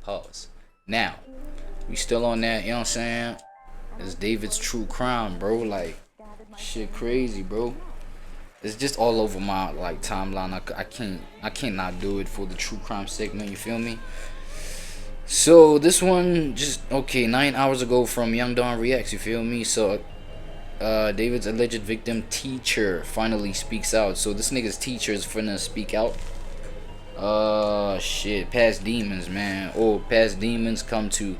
Pause. Now, we still on that, you know what I'm saying? It's David's true crime, bro. Like, shit crazy, bro. It's just all over my like timeline. I can't not do it for the true crime segment, you feel me? So this one just okay, 9 hours ago from Young Don Reacts, you feel me? So David's alleged victim teacher finally speaks out. So this nigga's teacher is finna speak out. Shit, past demons, man. Oh, past demons come to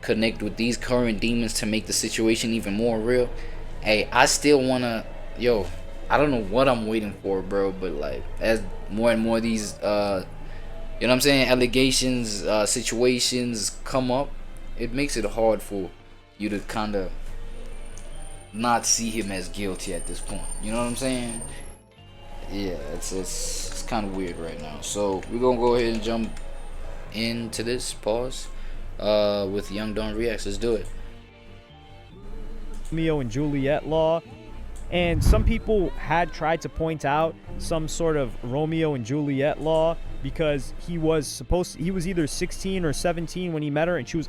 connect with these current demons to make the situation even more real. Hey, I still wanna, yo, I don't know what I'm waiting for, bro, but like as more and more of these you know what I'm saying, allegations, situations come up, it makes it hard for you to kind of not see him as guilty at this point. You know what I'm saying? Yeah, it's kind of weird right now. So we're gonna go ahead and jump into this pause with Young Don Reacts. Let's do it. Romeo and Juliet law, and some people had tried to point out some sort of Romeo and Juliet law because he was either 16 or 17 when he met her, and she was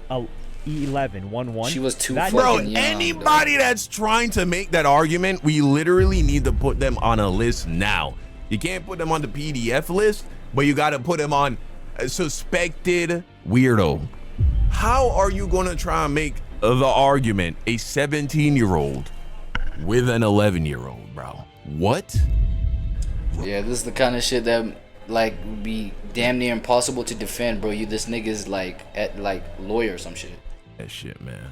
11. She was too Bro, fucking young, anybody that's trying to make that argument, we literally need to put them on a list now. You can't put them on the PDF list, but you got to put them on a suspected weirdo. How are you going to try and make the argument a 17-year-old with an 11-year-old, bro? What? Yeah, this is the kind of shit that like would be damn near impossible to defend, bro. You this nigga's like at like lawyer or some shit. That shit, man.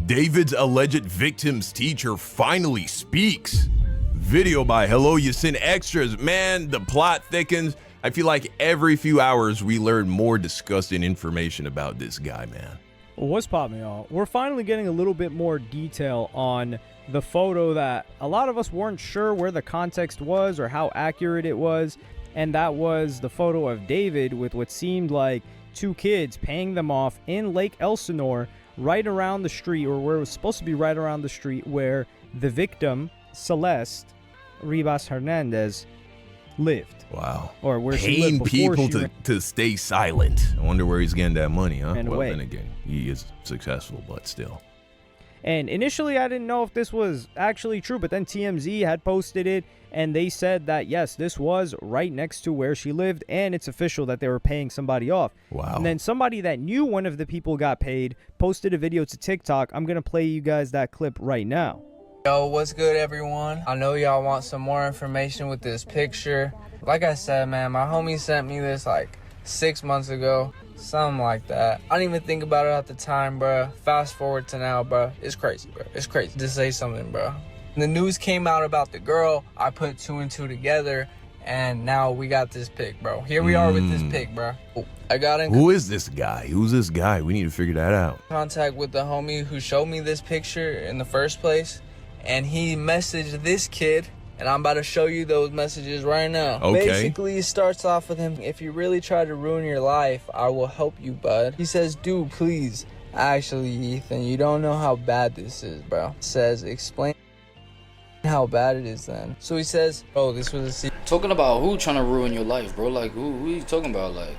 David's alleged victim's teacher finally speaks. Video by Hello You Send Extras. Man, the plot thickens. I feel like every few hours we learn more disgusting information about this guy, man. What's poppin', y'all? We're finally getting a little bit more detail on the photo that a lot of us weren't sure where the context was or how accurate it was, and that was the photo of David with what seemed like two kids paying them off in Lake Elsinore, right around the street, or where it was supposed to be right around the street where the victim, Celeste Ribas Hernandez, lived. Wow. Or where paying she lived people to stay silent. I wonder where he's getting that money, huh? Ran well, away. then again, he is successful, but still. And initially, I didn't know if this was actually true, but then TMZ had posted it, and they said that, yes, this was right next to where she lived, and it's official that they were paying somebody off. Wow. And then somebody that knew one of the people got paid posted a video to TikTok. I'm going to play you guys that clip right now. Yo, what's good, everyone? I know y'all want some more information with this picture. Like I said, man, my homie sent me this like 6 months ago. Something like that. I didn't even think about it at the time, bro. Fast forward to now, bro. It's crazy, bro. It's crazy to say something, bro. When the news came out about the girl, I put 2 and 2 together, and now we got this pic, bro. Here we are with this pic, bro. I got in Who is this guy? Who's this guy? We need to figure that out. contact with the homie who showed me this picture in the first place, and he messaged this kid, and I'm about to show you those messages right now. Okay. Basically, it starts off with him, if you really try to ruin your life, I will help you, bud. He says, dude, please. Actually, Ethan, you don't know how bad this is, bro. Says, explain how bad it is then. So he says, oh, this was a secret. Talking about who trying to ruin your life, bro? Like who you talking about? Like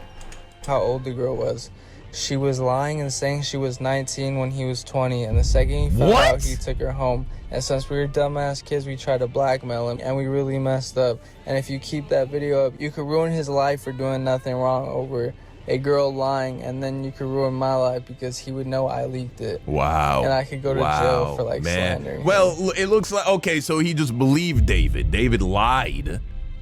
How old the girl was. She was lying and saying she was 19 when he was 20, and the second he found out, he took her home. And since we were dumbass kids, we tried to blackmail him, and we really messed up. And if you keep that video up, you could ruin his life for doing nothing wrong over a girl lying, and then you could ruin my life because he would know I leaked it. Wow. And I could go to jail for like man. slandering. Well, it looks like, okay, so he just believed David. David lied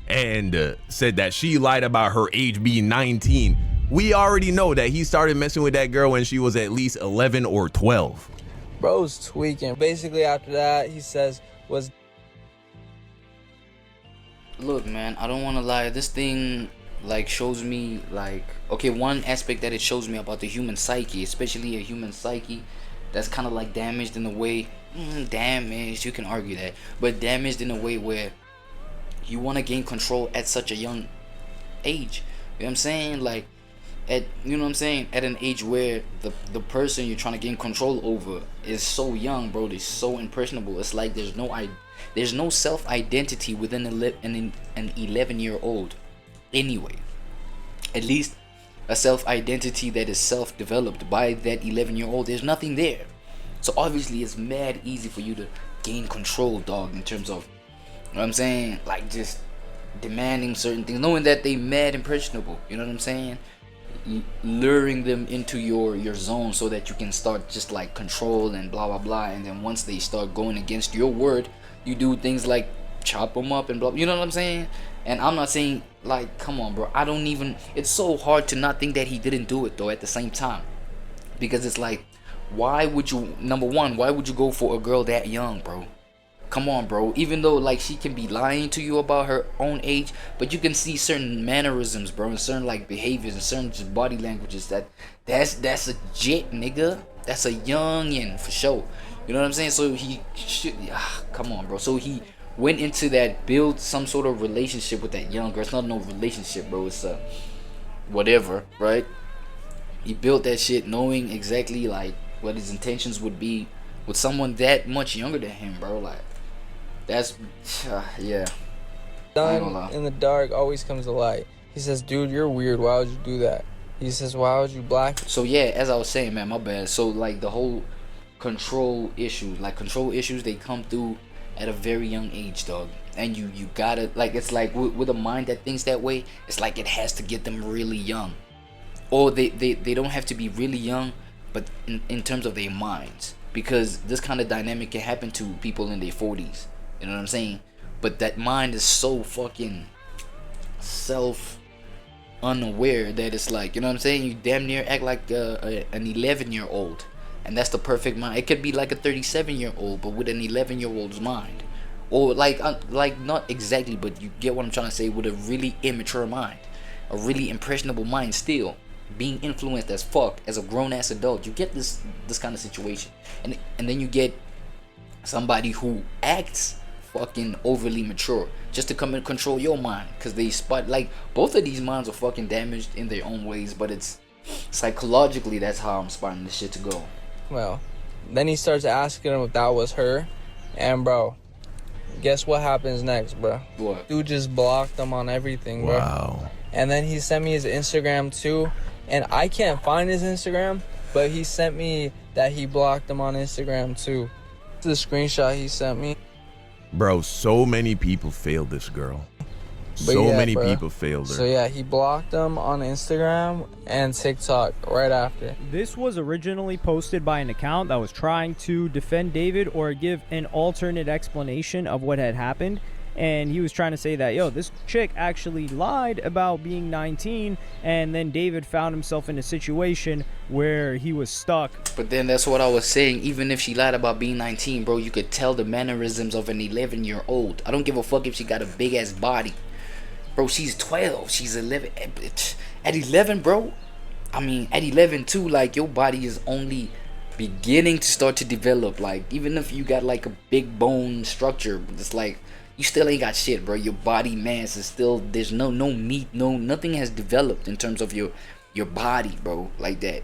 and said that she lied about her age being 19. We already know that he started messing with that girl when she was at least 11 or 12. Bro's tweaking. Basically, after that, he says, look, man, I don't want to lie. This thing like shows me like, okay, one aspect that it shows me about the human psyche, especially a human psyche that's kind of like damaged in a way, damaged, you can argue that, but damaged in a way where you want to gain control at such a young age. You know what I'm saying? Like, at, you know what I'm saying, at an age where the person you're trying to gain control over is so young, bro. They're so impressionable. It's like there's no There's no self-identity within an 11-year-old anyway. At least a self-identity that is self-developed by that 11-year-old. There's nothing there. So obviously it's mad easy for you to gain control, dog, in terms of, you know what I'm saying, like just demanding certain things, knowing that they mad impressionable, you know what I'm saying, luring them into your zone so that you can start just like control and blah blah blah. And then once they start going against your word, you do things like chop them up and blah, you know what I'm saying. And I'm not saying, like, come on, bro, I don't even, it's so hard to not think that he didn't do it though at the same time, because it's like, why would you, number one, why would you go for a girl that young, bro? Come on, bro. Even though like she can be lying to you about her own age, but you can see certain mannerisms, bro, and certain like behaviors and certain just body languages that's a jit, nigga. That's a youngin for sure. You know what I'm saying? So he should, come on, bro. So he went into that, build some sort of relationship with that young girl. It's not no relationship, bro. It's a whatever, right? He built that shit knowing exactly like what his intentions would be with someone that much younger than him, bro. Like, that's yeah. Done in the dark always comes to light. He says, dude, you're weird. Why would you do that? He says, why would you block? So yeah, as I was saying, man, my bad. So like the whole control issues, they come through at a very young age, dog. And you gotta, like, it's like with a mind that thinks that way, it's like it has to get them really young. Or they don't have to be really young, but in terms of their minds, because this kind of dynamic can happen to people in their 40s, you know what I'm saying? But that mind is so fucking self unaware that it's like, you know what I'm saying, you damn near act like an 11-year-old, and that's the perfect mind. It could be like a 37-year-old, but with an 11-year-old's mind, or like not exactly, but you get what I'm trying to say, with a really immature mind, a really impressionable mind, still being influenced as fuck as a grown-ass adult. You get this kind of situation, and then you get somebody who acts fucking overly mature just to come and control your mind, because they spot, like, both of these minds are fucking damaged in their own ways, but it's psychologically, that's how I'm spotting this shit to go. Well, then he starts asking him if that was her, and bro, guess what happens next, bro? What? Dude just blocked him on everything, bro. Wow. And then he sent me his Instagram too, and I can't find his Instagram, but he sent me that he blocked him on Instagram too. The screenshot he sent me. Bro, so many people failed this girl. But So yeah, many bro. people failed her. So yeah, he blocked him on Instagram and TikTok right after. This was originally posted by an account that was trying to defend David or give an alternate explanation of what had happened. And he was trying to say that, yo, this chick actually lied about being 19, and then David found himself in a situation where he was stuck. But then that's what I was saying. Even if she lied about being 19, bro, you could tell the mannerisms of an 11-year-old. I don't give a fuck if she got a big ass body. Bro, she's 12. She's 11. At 11, bro. I mean, at 11 too, like, your body is only beginning to start to develop. Like, even if you got like a big bone structure, it's like, you still ain't got shit, bro. Your body mass is still, there's no meat, nothing has developed in terms of your body, bro, like that.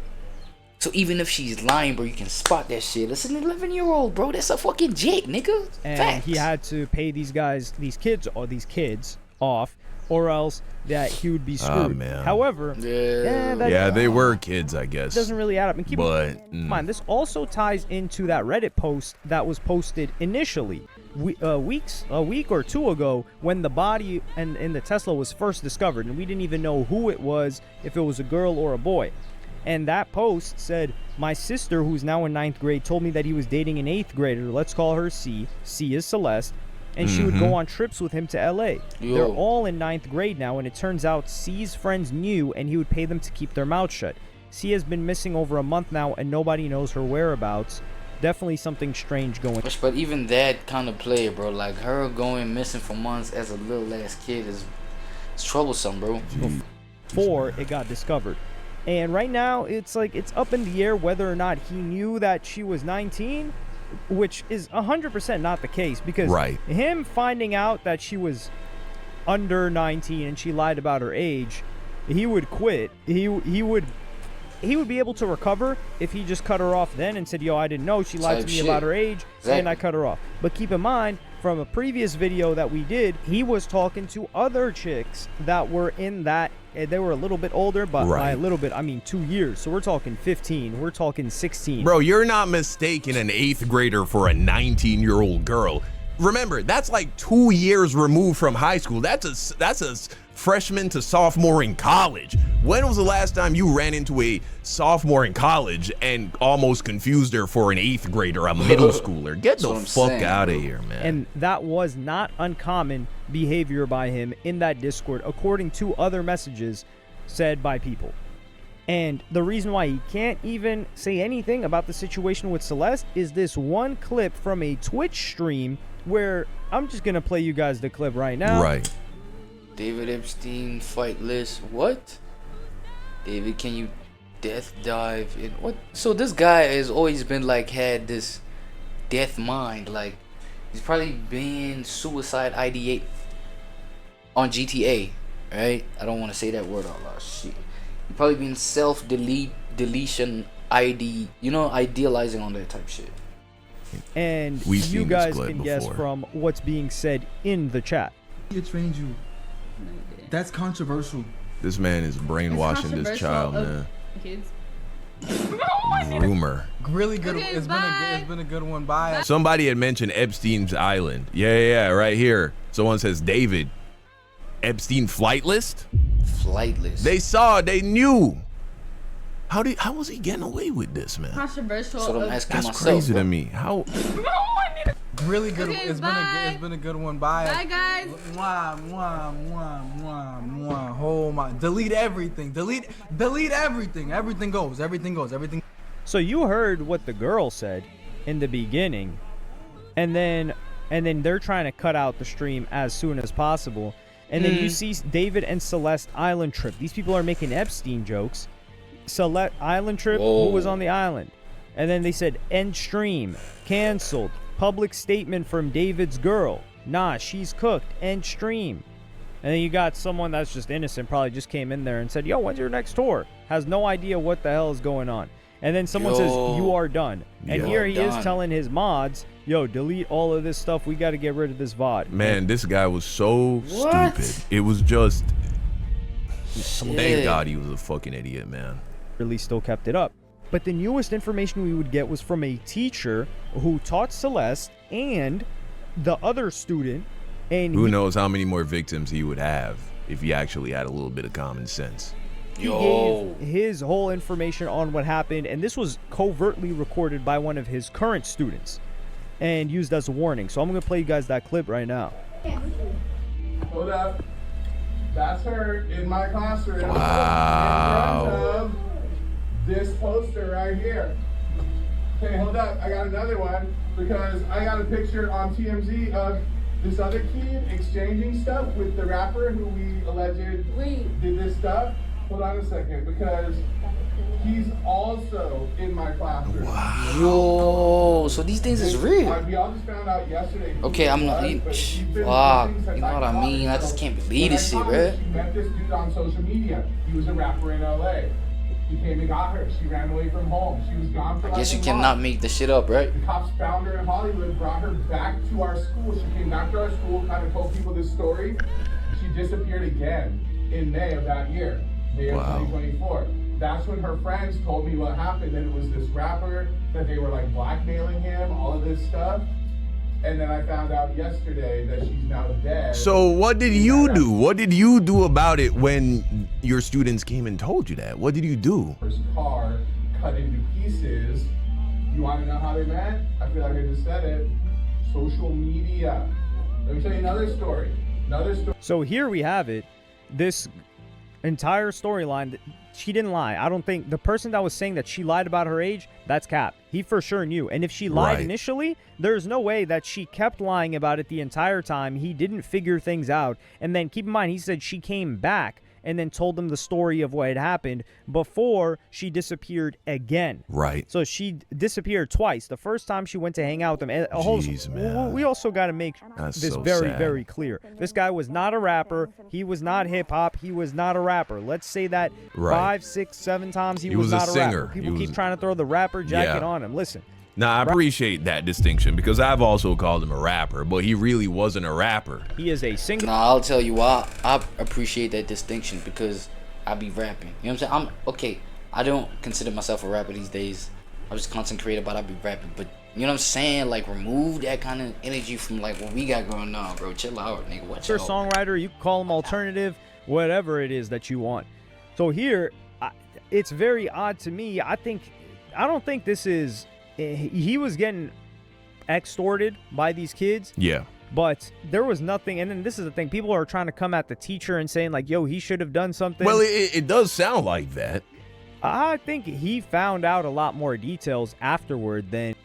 So even if she's lying, bro, you can spot that shit. It's an 11-year-old, bro. That's a fucking jit, nigga. And Facts. he had to pay these kids off, or else that he would be screwed. Oh, man. However, Yeah, they were kids, I guess. doesn't really add up. And keep in mind, this also ties into that Reddit post that was posted initially a week or two ago, when the body in the Tesla was first discovered, and we didn't even know who it was, if it was a girl or a boy. And that post said, my sister, who's now in 9th grade, told me that he was dating an 8th grader. Let's call her C. C is Celeste. And she would go on trips with him to LA. Yo. They're all in 9th grade now, and it turns out C's friends knew, and he would pay them to keep their mouth shut. C has been missing over a month now, and nobody knows her whereabouts. Definitely something strange going on. But even that kind of play, bro, like her going missing for months as a little ass kid is troublesome, bro. Before it got discovered. And right now, it's like, it's up in the air whether or not he knew that she was 19, which is 100% not the case, because him finding out that she was under 19 and she lied about her age, he would quit. He would be able to recover if he just cut her off then and said, yo, I didn't know she lied to me about her age, and I cut her off. But keep in mind, from a previous video that we did, he was talking to other chicks that were in that, they were a little bit older, but by a little bit, I mean 2 years. So we're talking 15, we're talking 16. Bro, you're not mistaking an 8th grader for a 19-year-old girl. Remember, that's like 2 years removed from high school. That's a freshman to sophomore in college. When was the last time you ran into a sophomore in college and almost confused her for an 8th grader, a middle schooler? Get the fuck out of here, man. And that was not uncommon behavior by him in that Discord, according to other messages said by people. And the reason why he can't even say anything about the situation with Celeste is this one clip from a Twitch stream where I'm just going to play you guys the clip right now. Right. David Epstein fight list. What? David, can you death dive in what? So this guy has always been like, had this death mind. Like, he's probably been suicide ideate on GTA, right? I don't want to say that word out loud. Shit. He's probably been deletion ID, you know, idealizing on that type shit. And you guys can guess from what's being said in the chat. He trained you. That's controversial. This man is brainwashing this child, man. Kids. Rumor. Really good. Okay, it's been a good one. Bye. Somebody had mentioned Epstein's Island. Yeah, right here. Someone says David. Epstein flight list? Flight list. They knew. How was he getting away with this, man? Controversial. So I'm asking That's myself, crazy bro. to me. How? Really good. Okay, it's been a good one. Bye. Bye, guys. Mwah, mwah, mwah, mwah, mwah. Oh my. Delete everything. Delete everything. Everything goes. Everything. So you heard what the girl said in the beginning, and then they're trying to cut out the stream as soon as possible. And then you see David and Celeste island trip. These people are making Epstein jokes. Celeste island trip. Who was on the island? And then they said end stream, canceled. Public statement from David's girl. Nah, she's cooked. End stream. And then you got someone that's just innocent, probably just came in there and said, yo, when's your next tour? Has no idea what the hell is going on. And then someone says, you are done. And here he is telling his mods, yo, delete all of this stuff. We got to get rid of this VOD. Man, this guy was so stupid. It was just... Thank God he was a fucking idiot, man. Really still kept it up. But the newest information we would get was from a teacher who taught Celeste and the other student. And who knows how many more victims he would have if he actually had a little bit of common sense. He gave his whole information on what happened, and this was covertly recorded by one of his current students and used as a warning. So I'm going to play you guys that clip right now. Hold up. That's her in my classroom. Wow. In front of this poster right here. Okay, hold up. I got another one because I got a picture on TMZ of this other kid exchanging stuff with the rapper who we alleged did this stuff. Hold on a second, because he's also in my classroom. Wow. Yo, so these things is real. We all just found out yesterday. Okay, I'm not. Fuck, you know what I mean? I just can't believe this shit, bro. She met this dude on social media. He was a rapper in LA. He came and got her. She ran away from home. She was gone for I guess like you a cannot month. make this shit up, right? The cops found her in Hollywood, brought her back to our school. She came back to our school, kind of told people this story. She disappeared again in May of that year, May of 2024. That's when her friends told me what happened, that it was this rapper, that they were like blackmailing him, all of this stuff. And then I found out yesterday that she's now dead. So what did you do? What did you do about it when your students came and told you that? What did you do? Her car cut into pieces. You want to know how they met? I feel like I just said it. Social media. Let me tell you another story. So here we have it. This entire storyline. She didn't lie. I don't think the person that was saying that she lied about her age, that's cap. He for sure knew. And if she lied initially, there's no way that she kept lying about it the entire time. He didn't figure things out. And then keep in mind, he said she came back and then told them the story of what had happened before she disappeared again. Right. So she disappeared twice. The first time she went to hang out with them. Jeez, man. We also got to make this very clear. This guy was not a rapper. He was not hip hop. He was not a rapper. Let's say that 5, 6, 7 times he was not a singer. rapper. People keep trying to throw the rapper jacket on him. Listen, Nah, I appreciate that distinction because I've also called him a rapper, but he really wasn't a rapper. He is a singer. Nah, I'll tell you why I appreciate that distinction, because I be rapping. You know what I'm saying? Okay, I don't consider myself a rapper these days. I'm just content creator, but I be rapping. But you know what I'm saying? Like, remove that kind of energy from like what we got going on, bro. Chill out, nigga. Watch You're a out. songwriter. You can call him alternative, whatever it is that you want. So here, it's very odd to me. I don't think this is. He was getting extorted by these kids. Yeah. But there was nothing, and then this is the thing. People are trying to come at the teacher and saying, like, yo, he should have done something. Well, it does sound like that. I think he found out a lot more details afterward than...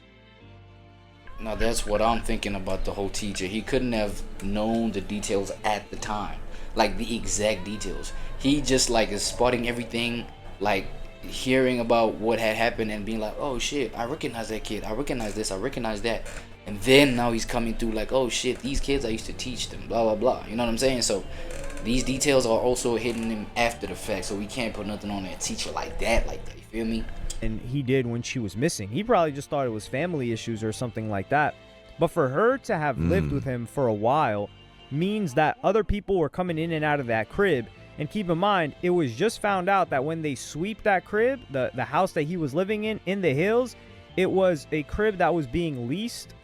Now, that's what I'm thinking about the whole teacher. He couldn't have known the details at the time. Like, the exact details. He just, like, is spotting everything, like, hearing about what had happened and being like, oh, shit, I recognize that kid. I recognize this. I recognize that. And then now he's coming through like, oh shit, these kids, I used to teach them, blah, blah, blah. You know what I'm saying? So these details are also hitting him after the fact. So we can't put nothing on that teacher like that. You feel me? And he did when she was missing. He probably just thought it was family issues or something like that. But for her to have lived with him for a while means that other people were coming in and out of that crib. And keep in mind, it was just found out that when they sweep that crib, the house that he was living in the hills, it was a crib that was being leased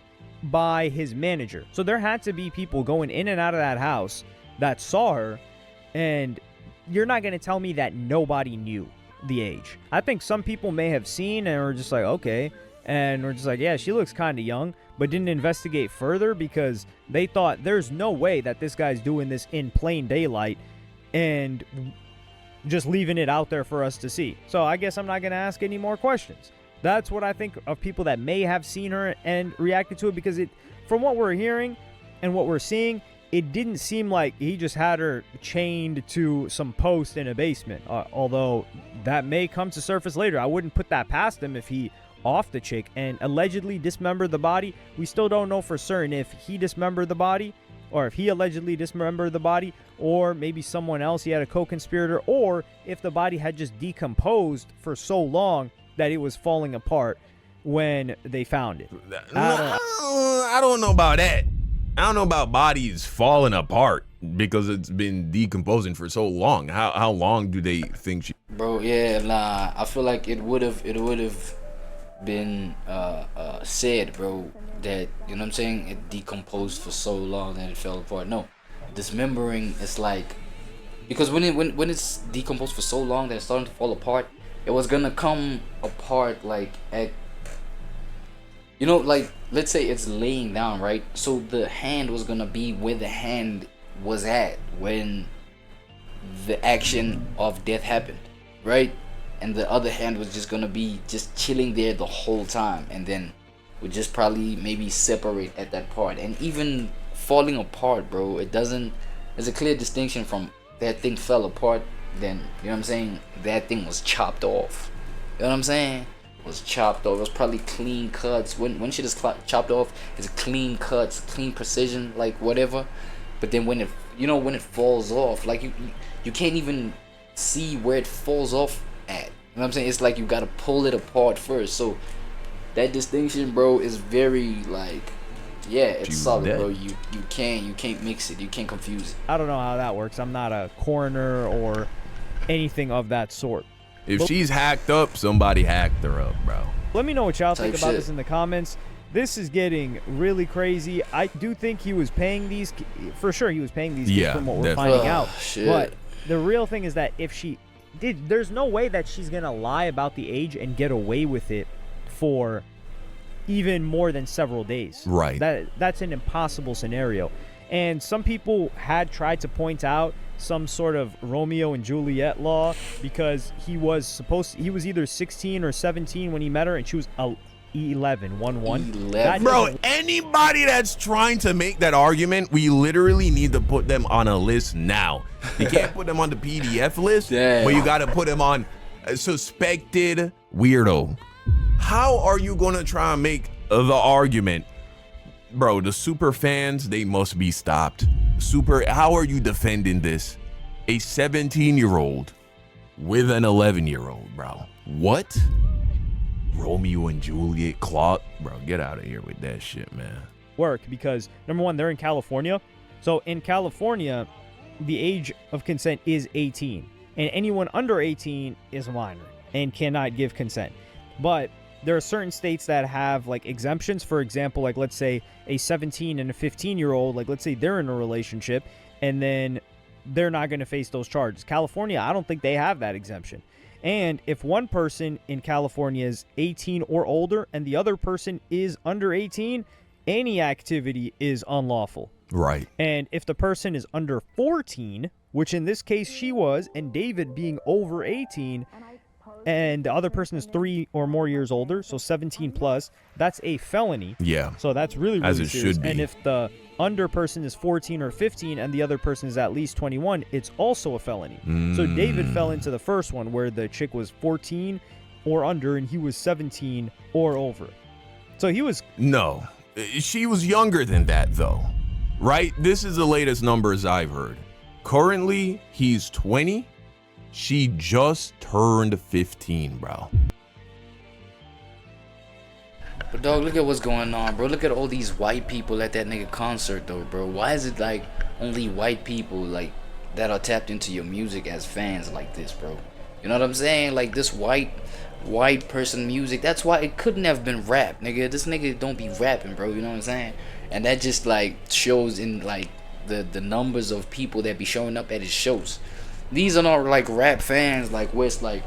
by his manager. So there had to be people going in and out of that house that saw her, and you're not going to tell me that nobody knew the age. I think some people may have seen and were just like, okay, and we're just like, yeah, she looks kind of young, but didn't investigate further because they thought there's no way that this guy's doing this in plain daylight and just leaving it out there for us to see. So I guess I'm not going to ask any more questions. That's what I think of people that may have seen her and reacted to it, because from what we're hearing and what we're seeing, it didn't seem like he just had her chained to some post in a basement. Although that may come to surface later. I wouldn't put that past him if he offed the chick and allegedly dismembered the body. We still don't know for certain if he dismembered the body, or if he allegedly dismembered the body, or maybe someone else, he had a co-conspirator, or if the body had just decomposed for so long that it was falling apart when they found it. I don't know about that. I don't know about bodies falling apart because it's been decomposing for so long. How long do they think she... Bro, yeah, nah. I feel like it would have been said, bro, that, you know what I'm saying, it decomposed for so long that it fell apart. No, dismembering is like, because when it's decomposed for so long that it's starting to fall apart, it was gonna come apart like at, you know, like, let's say it's laying down, right? So the hand was gonna be where the hand was at when the action of death happened, right? And the other hand was just gonna be just chilling there the whole time, and then would just probably maybe separate at that part. And even falling apart, bro, it doesn't, there's a clear distinction from that thing fell apart, then, you know what I'm saying, that thing was chopped off. You know what I'm saying? It was chopped off. It was probably clean cuts. When shit is chopped off, it's clean cuts, clean precision, like whatever. But then when it, you know, when it falls off, like you can't even see where it falls off at. You know what I'm saying? It's like you gotta pull it apart first. So that distinction, bro, is very like, yeah, it's solid, bro. You can't mix it. You can't confuse it. I don't know how that works. I'm not a coroner or anything of that sort. If she's hacked up, somebody hacked her up, bro. Let me know what y'all think about shit. this in the comments. This is getting really crazy. I do think he was paying these, for sure he was paying these kids from what we're finding out. Shit. But the real thing is that if she did, there's no way that she's going to lie about the age and get away with it for even more than several days. Right. That's an impossible scenario. And some people had tried to point out some sort of Romeo and Juliet law, because he was either 16 or 17 when he met her, and she was 11. Bro, anybody that's trying to make that argument, we literally need to put them on a list now. You can't put them on the PDF list, but you got to put them on suspected weirdo. How are you going to try and make the argument? Bro, the super fans, they must be stopped. How are you defending this? A 17-year-old with an 11-year-old, bro. What? Romeo and Juliet, Claude. Bro, get out of here with that shit, man. Work because, number one, they're in California. So in California, the age of consent is 18. And anyone under 18 is a minor and cannot give consent. But there are certain states that have like exemptions. For example, like let's say a 17 and a 15-year-old, like let's say they're in a relationship and then they're not going to face those charges. California, I don't think they have that exemption. And if one person in California is 18 or older and the other person is under 18, any activity is unlawful. Right. And if the person is under 14, which in this case she was, and David being over 18, and the other person is 3 or more years older, so 17 plus, that's a felony. Yeah. So that's really, really as it serious. should be. And if the under person is 14 or 15 and the other person is at least 21, it's also a felony. So David fell into the first one where the chick was 14 or under and he was 17 or over. So he was... No. She was younger than that, though. Right? This is the latest numbers I've heard. Currently, he's 20. She just turned 15, bro. But dog, look at what's going on, bro. Look at all these white people at that nigga concert, though, bro. Why is it like only white people like that are tapped into your music as fans like this, bro? You know what I'm saying? Like this white person music. That's why it couldn't have been rap, nigga. This nigga don't be rapping, bro. You know what I'm saying? And that just like shows in like the numbers of people that be showing up at his shows. These are not like rap fans, like where it's like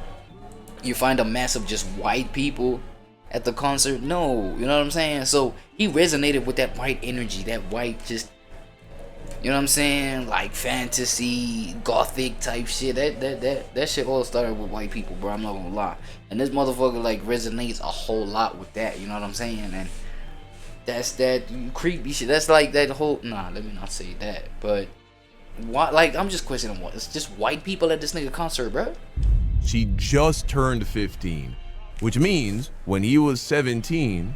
you find a mass of just white people at the concert. No, you know what I'm saying? So he resonated with that white energy, that white just, you know what I'm saying, like fantasy, gothic type shit. That shit all started with white people, bro. I'm not gonna lie. And this motherfucker like resonates a whole lot with that. You know what I'm saying? And that's that creepy shit. That's like that whole. Nah, let me not say that. But why? Like I'm just questioning what? It's just white people at this nigga concert, bro. She just turned 15, which means when he was 17,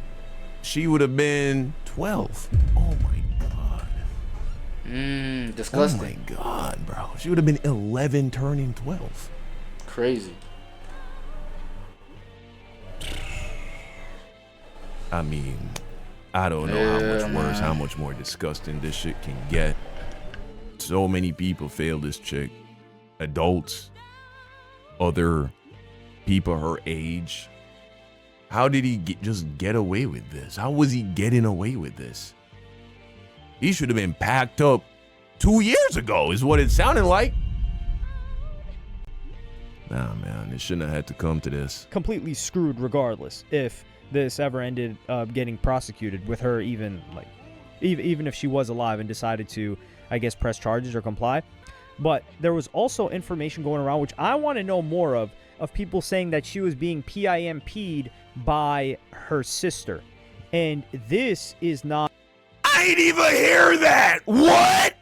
she would have been 12. Oh my god. Disgusting. Oh my god, bro. She would have been 11 turning 12. Crazy. I mean, I don't know how much worse, how much more disgusting this shit can get. So many people fail this chick. Adults, other people her age. How did he just get away with this? How was he getting away with this? He should have been packed up 2 years ago, is what it sounded like. Nah, man, it shouldn't have had to come to this. completely screwed regardless if this ever ended up getting prosecuted with her, even like even if she was alive and decided to, I guess, press charges or comply. But there was also information going around, which I want to know more of people saying that she was being PIMP'd by her sister. And this is not... I ain't even hear that! What?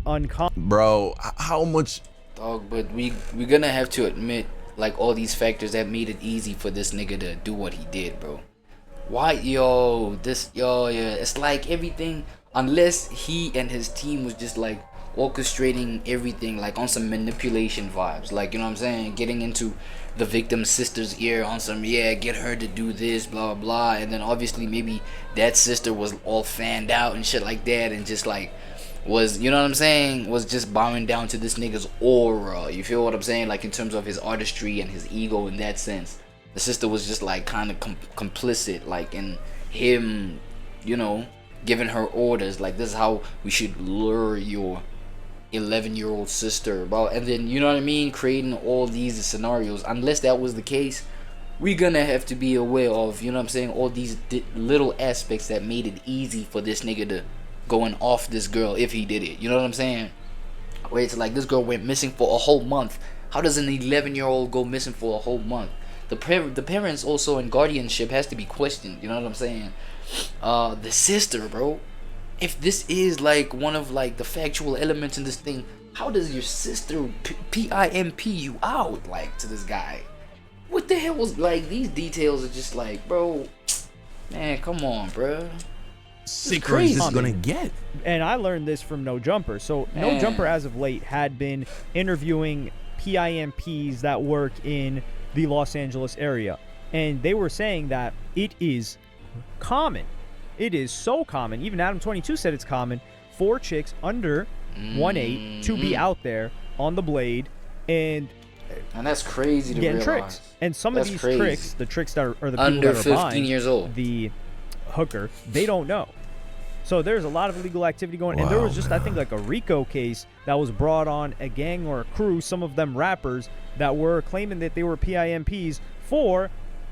Uncommon. Bro, how much... Dog, but we're gonna have to admit, like, all these factors that made it easy for this nigga to do what he did, bro. Why, yeah, it's like everything, unless he and his team was just, like, orchestrating everything, like, on some manipulation vibes, like, you know what I'm saying, getting into the victim's sister's ear on some, yeah, get her to do this, blah, blah, and then obviously maybe that sister was all fanned out and shit like that, and just, like, was, you know what I'm saying, was just bowing down to this nigga's aura, you feel what I'm saying, like, in terms of his artistry and his ego in that sense. The sister was just, like, kind of complicit, like, in him, you know, giving her orders, like, this is how we should lure your 11-year-old sister, bro, and then, you know what I mean, creating all these scenarios. Unless that was the case, we're gonna have to be aware of, you know what I'm saying, all these little aspects that made it easy for this nigga to going off this girl if he did it, you know what I'm saying, where it's like this girl went missing for a whole month. How does an 11-year-old go missing for a whole month? The parents also in guardianship has to be questioned, you know what I'm saying. The sister, bro, if this is like one of like the factual elements in this thing, how does your sister PIMP you out like to this guy? What the hell was, like, these details are just like, bro, man, come on, bro. Sicker is this gonna get? And I learned this from No Jumper. So No Jumper as of late had been interviewing PIMPs that work in the Los Angeles area. And they were saying that it is common. It is so common. Even Adam 22 said it's common for chicks under 1.8 to be out there on the blade and that's crazy to getting realize. tricked. And some That's of these crazy. tricks, the tricks that are the people Under that are 15 buying years old. the hooker, they don't know. So there's a lot of illegal activity going, and there was just, I think, like a RICO case that was brought on a gang or a crew, some of them rappers, that were claiming that they were PIMPs for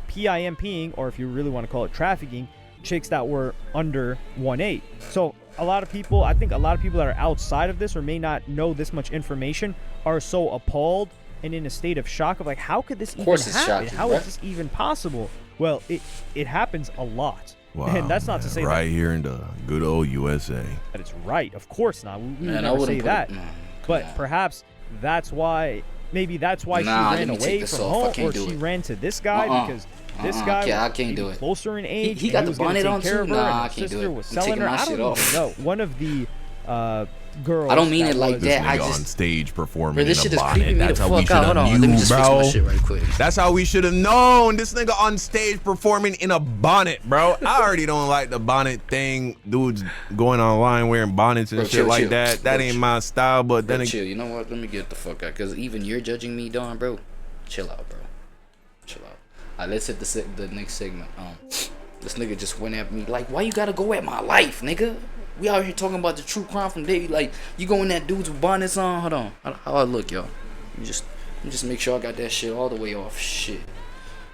PIMPing, or if you really want to call it trafficking, chicks that were under 1.8. So a lot of people, I think a lot of people that are outside of this or may not know this much information are so appalled and in a state of shock of like, how could this even happen? Shocking, How bro. is this even possible? Well, it happens a lot. Wow, And that's not to say right here in the good old USA. that it's right. Of course not. We would Man, I never wouldn't say put that. it- no, come But on. perhaps that's why. Maybe that's why Nah, she let ran me take away this from off. I home, can't or do she it. ran to this guy because this guy I was can't do maybe it. closer in age. He and got the was gonna bonnet take on care too? of her, Nah, and I her can't do sister it. was I'm selling taking her. my I don't shit even off. know. One of the girls. I don't mean it like was- This that. I nigga on just, stage performing bro, this in shit a is bonnet. creeping me the That's how we fuck should out. Hold have on, let me knew, just fix bro. my shit right quick. That's how we should have known. This nigga on stage performing in a bonnet, bro. I already don't like the bonnet thing. Dudes going online wearing bonnets and Bro, shit chill, like chill. that. That Bro, ain't chill. my style. But Bro, then chill. You know what? Let me get the fuck out. Because even you're judging me, Don, bro. Chill out, bro. Chill out. All right, let's hit the next segment. This nigga just went at me like, why you gotta go at my life, nigga? We out here talking about the true crime from daily. Like, you going at dudes with bonnets on? Hold on. How I look, y'all? Let me just make sure I got that shit all the way off. Shit.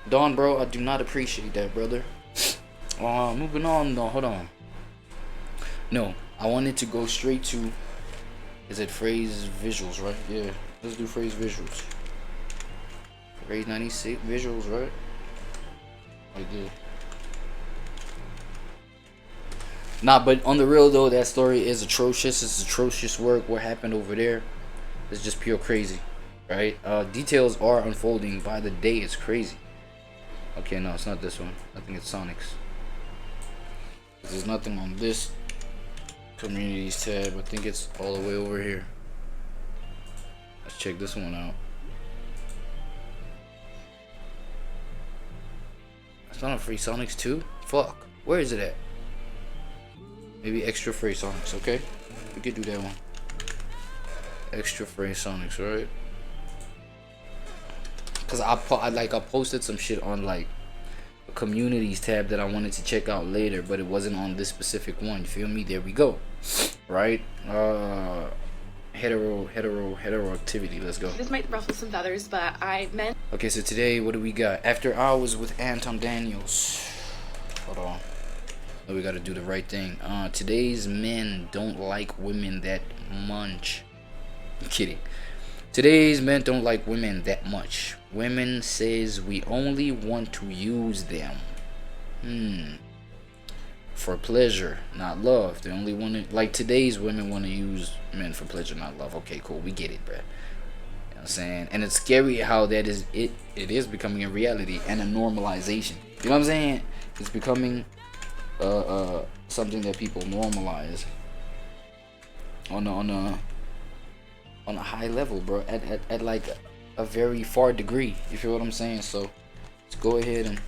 Don, bro, I do not appreciate that, brother. Moving on, though. Hold on. No, I wanted to go straight to, is it phrase visuals, right? Yeah, let's do phrase visuals. Phrase 96 visuals, right? Right there. Nah, but on the real though, that story is atrocious. It's atrocious work. What happened over there is just pure crazy, right? Details are unfolding by the day. It's crazy. Okay, no, it's not this one. I think it's Sonic's. There's nothing on this communities tab. I think it's all the way over here. Let's check this one out. It's not on Free Sonics 2? Fuck. Where is it at? Maybe Extra Free Sonics, okay? We could do that one. Extra Free Sonics, right? Cause I posted some shit on like a communities tab that I wanted to check out later, but it wasn't on this specific one. You feel me? There we go. Right? Hetero activity. Let's go. This might ruffle some feathers, but I meant. Okay, so today, what do we got? After Hours with Anton Daniels. Hold on. Oh, we gotta do the right thing. Today's men don't like women that much. I'm kidding. Today's men don't like women that much. Women says we only want to use them. For pleasure, not love. They only want to, like today's women want to use men for pleasure, not love. Okay, cool. We get it, bruh. You know what I'm saying? And it's scary how that is, it is becoming a reality and a normalization. You know what I'm saying? It's becoming something that people normalize on a high level, bro, at like a very far degree. You feel what I'm saying? So let's go ahead and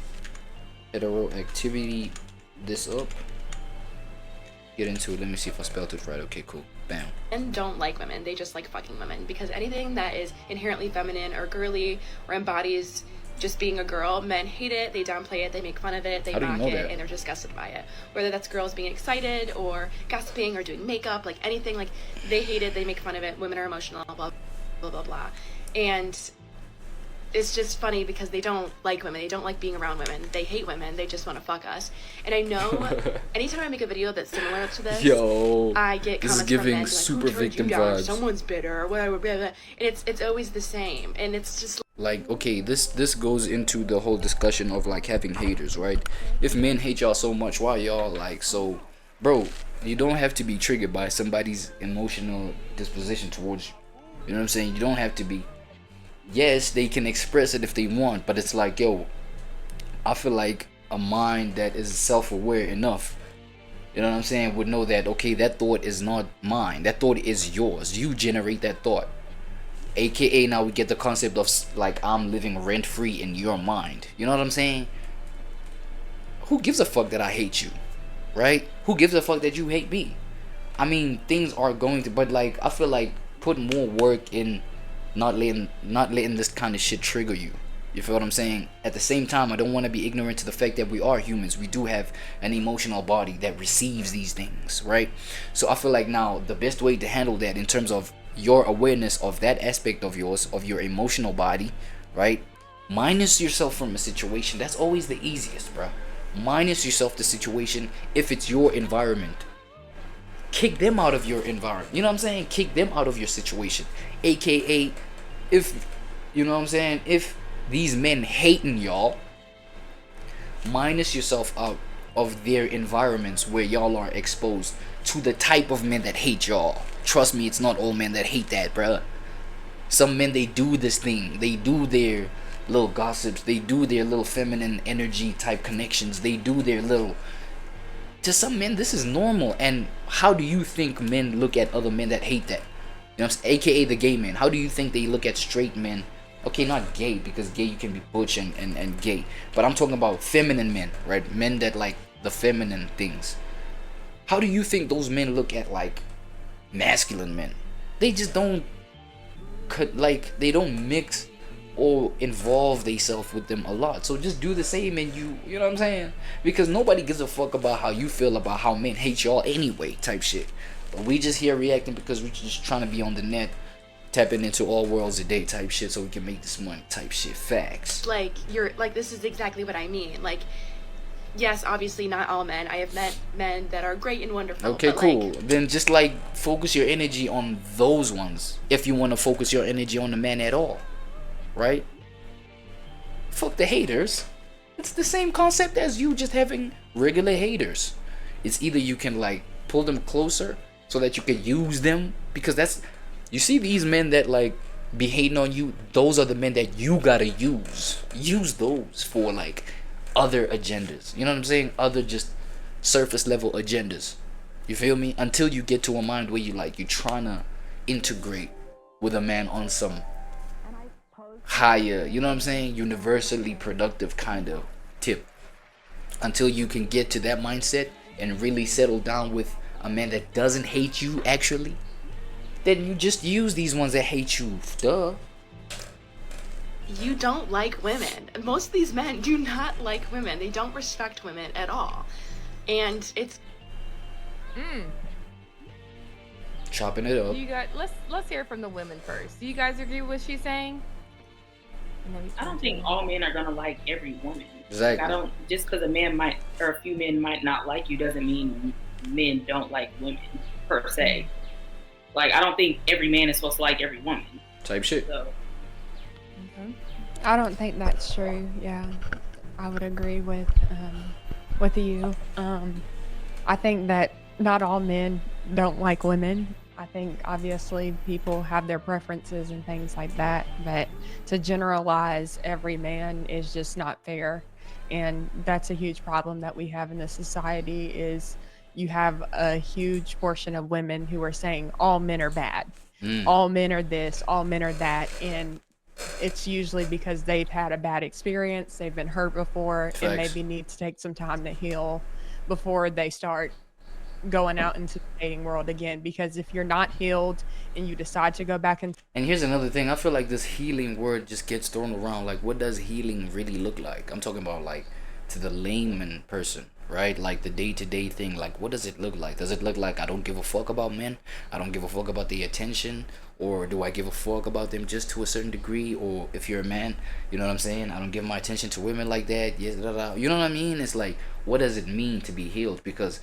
hetero activity this up, get into it. Let me see if I spelled it right. Okay, cool. Bam. Men don't like women, they just like fucking women, because anything that is inherently feminine or girly or embodies just being a girl, men hate it, they downplay it, they make fun of it, they How do you mock know it, that? and they're disgusted by it. Whether that's girls being excited or gossiping or doing makeup, like anything, like they hate it, they make fun of it, women are emotional, blah, blah, blah, blah. And it's just funny because they don't like women, they don't like being around women, they hate women, they just want to fuck us. And I know anytime I make a video that's similar to this, Yo, I get this is comments giving from men like, super who turned victim you down? vibes. Someone's bitter or whatever, blah, blah. And it's always the same, and it's just like, okay, this goes into the whole discussion of like having haters, right? If men hate y'all so much, why y'all like so, bro? You don't have to be triggered by somebody's emotional disposition towards you. You know what I'm saying? You don't have to be. Yes, they can express it if they want, but it's like, yo, I feel like a mind that is self-aware enough, you know what I'm saying, would know that, okay, that thought is not mine, that thought is yours, you generate that thought. AKA now we get the concept of like I'm living rent free in your mind. You know what I'm saying? Who gives a fuck that I hate you, right? Who gives a fuck that you hate me? I mean, things are going to, but like I feel like put more work in not letting this kind of shit trigger you. You feel what I'm saying? At the same time, I don't want to be ignorant to the fact that we are humans. We do have an emotional body that receives these things, right? So I feel like now the best way to handle that in terms of your awareness of that aspect of yours, of your emotional body, right? Minus yourself from a situation. That's always the easiest, bro. Minus yourself the situation if it's your environment. Kick them out of your environment. You know what I'm saying? Kick them out of your situation. AKA, if, you know what I'm saying? If these men hating y'all, minus yourself out of their environments where y'all are exposed to the type of men that hate y'all. Trust me, it's not all men that hate that, bruh. Some men, they do this thing. They do their little gossips. They do their little feminine energy type connections. They do their little... To some men, this is normal. And how do you think men look at other men that hate that? You know what I'm saying? AKA the gay men. How do you think they look at straight men? Okay, not gay, because gay you can be butch and gay. But I'm talking about feminine men, right? Men that like the feminine things. How do you think those men look at like masculine men? They just don't they don't mix or involve themselves with them a lot. So just do the same, and you know what I'm saying? Because nobody gives a fuck about how you feel about how men hate y'all anyway, type shit. But we just here reacting because we're just trying to be on the net, tapping into all worlds a day type shit so we can make this money type shit. Facts. Like, you're like, this is exactly what I mean. Like, yes, obviously not all men. I have met men that are great and wonderful. Okay, but cool. Like, then just like focus your energy on those ones if you want to focus your energy on the man at all, right? Fuck the haters. It's the same concept as you just having regular haters. It's either you can like pull them closer so that you can use them, because that's, you see these men that like be hating on you, those are the men that you gotta use those for like other agendas. You know what I'm saying? Other just surface level agendas. You feel me? Until you get to a mind where you're trying to integrate with a man on some higher, you know what I'm saying, universally productive kind of tip. Until you can get to that mindset and really settle down with a man that doesn't hate you actually, then you just use these ones that hate you. Duh. you don't like women. Most of these men do not like women. They don't respect women at all. And it's chopping it up. You guys, let's hear from the women first. Do you guys agree with what she's saying? I don't think all men are gonna like every woman. Exactly. Like, I don't, just because a man might, or a few men might not like you, doesn't mean men don't like women per se. Like, I don't think every man is supposed to like every woman. Type shit. So. I don't think that's true. Yeah, I would agree with you. I think that not all men don't like women. I think obviously people have their preferences and things like that, but to generalize every man is just not fair. And that's a huge problem that we have in this society, is you have a huge portion of women who are saying all men are bad. All men are this, all men are that. And it's usually because they've had a bad experience, they've been hurt before, Facts. and maybe need to take some time to heal before they start going out into the dating world again. Because if you're not healed and you decide to go back and here's another thing, I feel like this healing word just gets thrown around. Like, what does healing really look like? I'm talking about like to the layman person, right? Like the day-to-day thing. Like, what does it look like? Does it look like I don't give a fuck about men? I don't give a fuck about the attention? Or do I give a fuck about them just to a certain degree? Or if you're a man, you know what I'm saying, I don't give my attention to women like that. You know what I mean? It's like, what does it mean to be healed? Because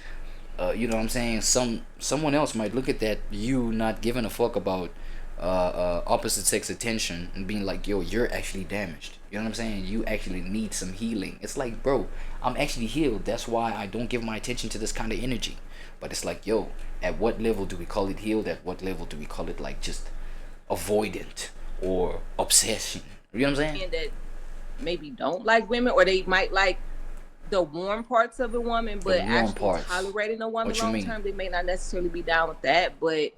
you know what I'm saying, someone else might look at that, you not giving a fuck about opposite sex attention, and being like, yo, you're actually damaged. You know what I'm saying? You actually need some healing. It's like, bro, I'm actually healed. That's why I don't give my attention to this kind of energy. But it's like, yo, at what level do we call it healed? At what level do we call it like just avoidant or obsession? You know what I'm saying? And that maybe don't like women, or they might like the warm parts of a woman, but actually tolerating a woman long term, they may not necessarily be down with that. But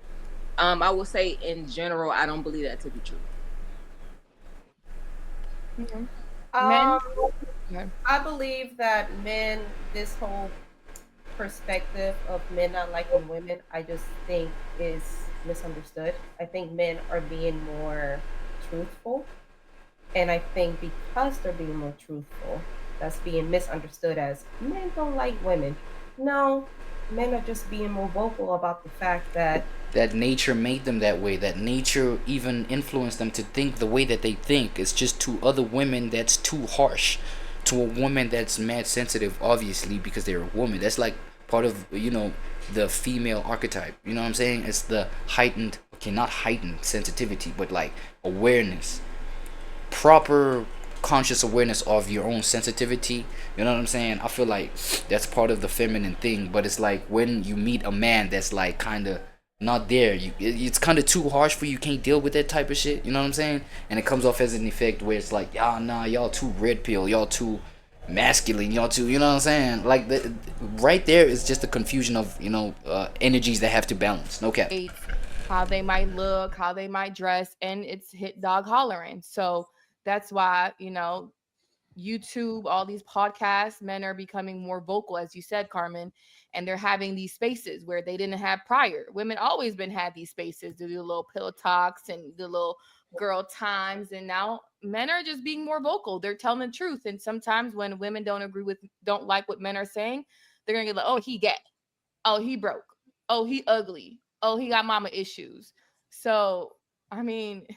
I will say in general, I don't believe that to be true. Men? I believe that men, this whole perspective of men not liking women, I just think is misunderstood. I think men are being more truthful, and I think because they're being more truthful, that's being misunderstood as men don't like women. No, men are just being more vocal about the fact that nature made them that way, that nature even influenced them to think the way that they think. It's just to other women that's too harsh, to a woman that's mad sensitive, obviously, because they're a woman. That's like part of, you know, the female archetype, you know what I'm saying? It's the heightened, okay, not heightened sensitivity, but like awareness, proper conscious awareness of your own sensitivity, you know what I'm saying? I feel like that's part of the feminine thing. But it's like when you meet a man that's like kind of not there, it's kind of too harsh for you, can't deal with that type of shit, you know what I'm saying? And it comes off as an effect where it's like, y'all, nah, y'all too red pill, y'all too masculine, y'all too, you know what I'm saying? Like right there is just a confusion of, you know, energies that have to balance. No cap. How they might look, how they might dress, and it's hit dog hollering. So that's why, you know, YouTube, all these podcasts, men are becoming more vocal, as you said, Carmen, and they're having these spaces where they didn't have prior. Women always been had these spaces to do little pillow talks and the little girl times, and now men are just being more vocal. They're telling the truth, and sometimes when women don't like what men are saying, they're gonna get like, oh, he gay, oh, he broke, oh, he ugly, oh, he got mama issues. So I mean,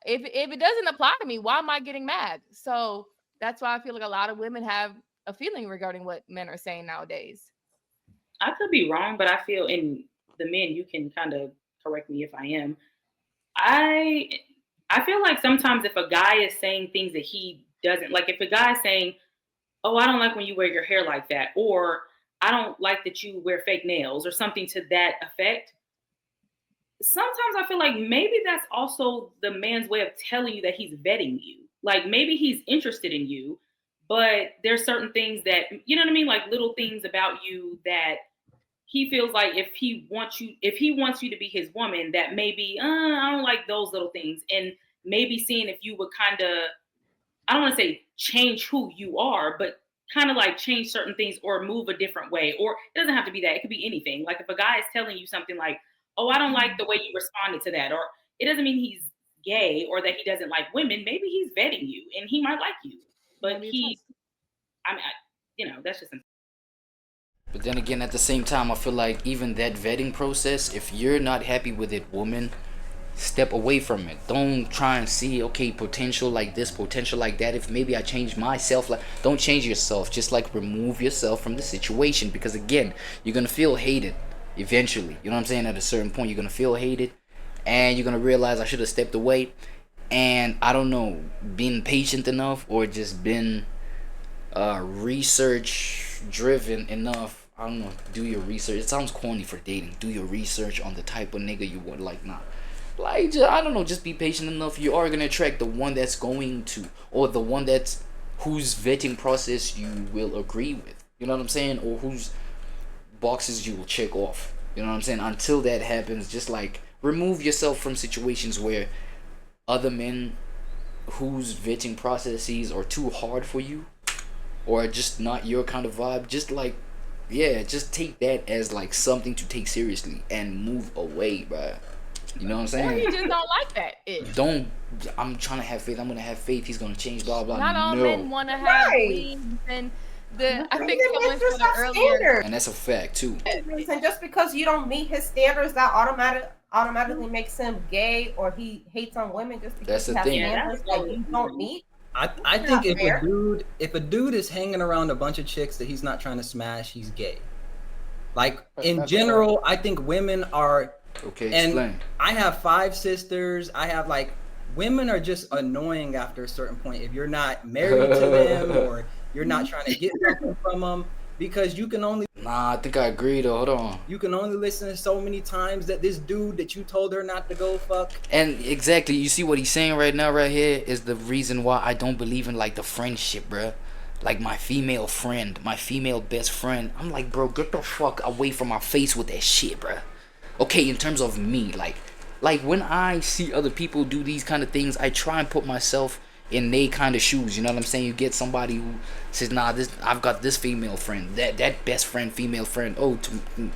if it doesn't apply to me, why am I getting mad? So that's why I feel like a lot of women have a feeling regarding what men are saying nowadays. I could be wrong, but I feel, in the men, you can kind of correct me if I am. I feel like sometimes if a guy is saying things that he doesn't like, if a guy is saying, oh, I don't like when you wear your hair like that, or I don't like that you wear fake nails, or something to that effect, sometimes I feel like maybe that's also the man's way of telling you that he's vetting you. Like maybe he's interested in you, but there's certain things that, you know what I mean? Like little things about you that he feels like if he wants you to be his woman, that maybe, I don't like those little things. And maybe seeing if you would kind of, I don't want to say change who you are, but kind of like change certain things or move a different way. Or it doesn't have to be that. It could be anything. Like if a guy is telling you something like, oh, I don't like the way you responded to that. Or it doesn't mean he's gay or that he doesn't like women. Maybe he's vetting you and he might like you. But that's just. But then again, at the same time, I feel like even that vetting process, if you're not happy with it, woman, step away from it. Don't try and see, okay, potential like this, potential like that. If maybe I change myself, like, don't change yourself. Just like remove yourself from the situation, because again, you're gonna feel hated eventually. You know what I'm saying? At a certain point, you're gonna feel hated, and you're gonna realize I should have stepped away. And I don't know, being patient enough or just been research driven enough. I don't know, do your research. It sounds corny for dating. Do your research on the type of nigga you want. Like, nah, like, just, I don't know, just be patient enough. You are gonna attract the one that's going to, or the one that's whose vetting process you will agree with. You know what I'm saying? Or whose boxes you will check off. You know what I'm saying? Until that happens, just like remove yourself from situations where other men whose vetting processes are too hard for you or just not your kind of vibe. Just like, yeah, just take that as like something to take seriously and move away, bruh. You know what I'm saying? Or you just don't like that. I'm trying to have faith. I'm gonna have faith. He's gonna change. Blah blah. Not all men want to have weeds, and I think someone said it earlier, and that's a fact too. And just because you don't meet his standards, that automatically makes him gay, or he hates on women just because he has standards that you don't meet. I think if a dude is hanging around a bunch of chicks that he's not trying to smash, he's gay. Like in general, I think women are. Okay, and explain. I have 5 sisters. I have women are just annoying after a certain point if you're not married to them or you're not trying to get something from them, because you can only. Nah, I think I agree though. Hold on. You can only listen so many times that this dude that you told her not to go fuck. And exactly, you see what he's saying right now, right here is the reason why I don't believe in like the friendship, bruh. Like my female friend, my female best friend. I'm like, bro, get the fuck away from my face with that shit, bruh. okay, in terms of me, like when I see other people do these kind of things, I try and put myself in they kind of shoes. You know what I'm saying? You get somebody who says, nah, I've got this female friend, that best friend, female friend. Oh,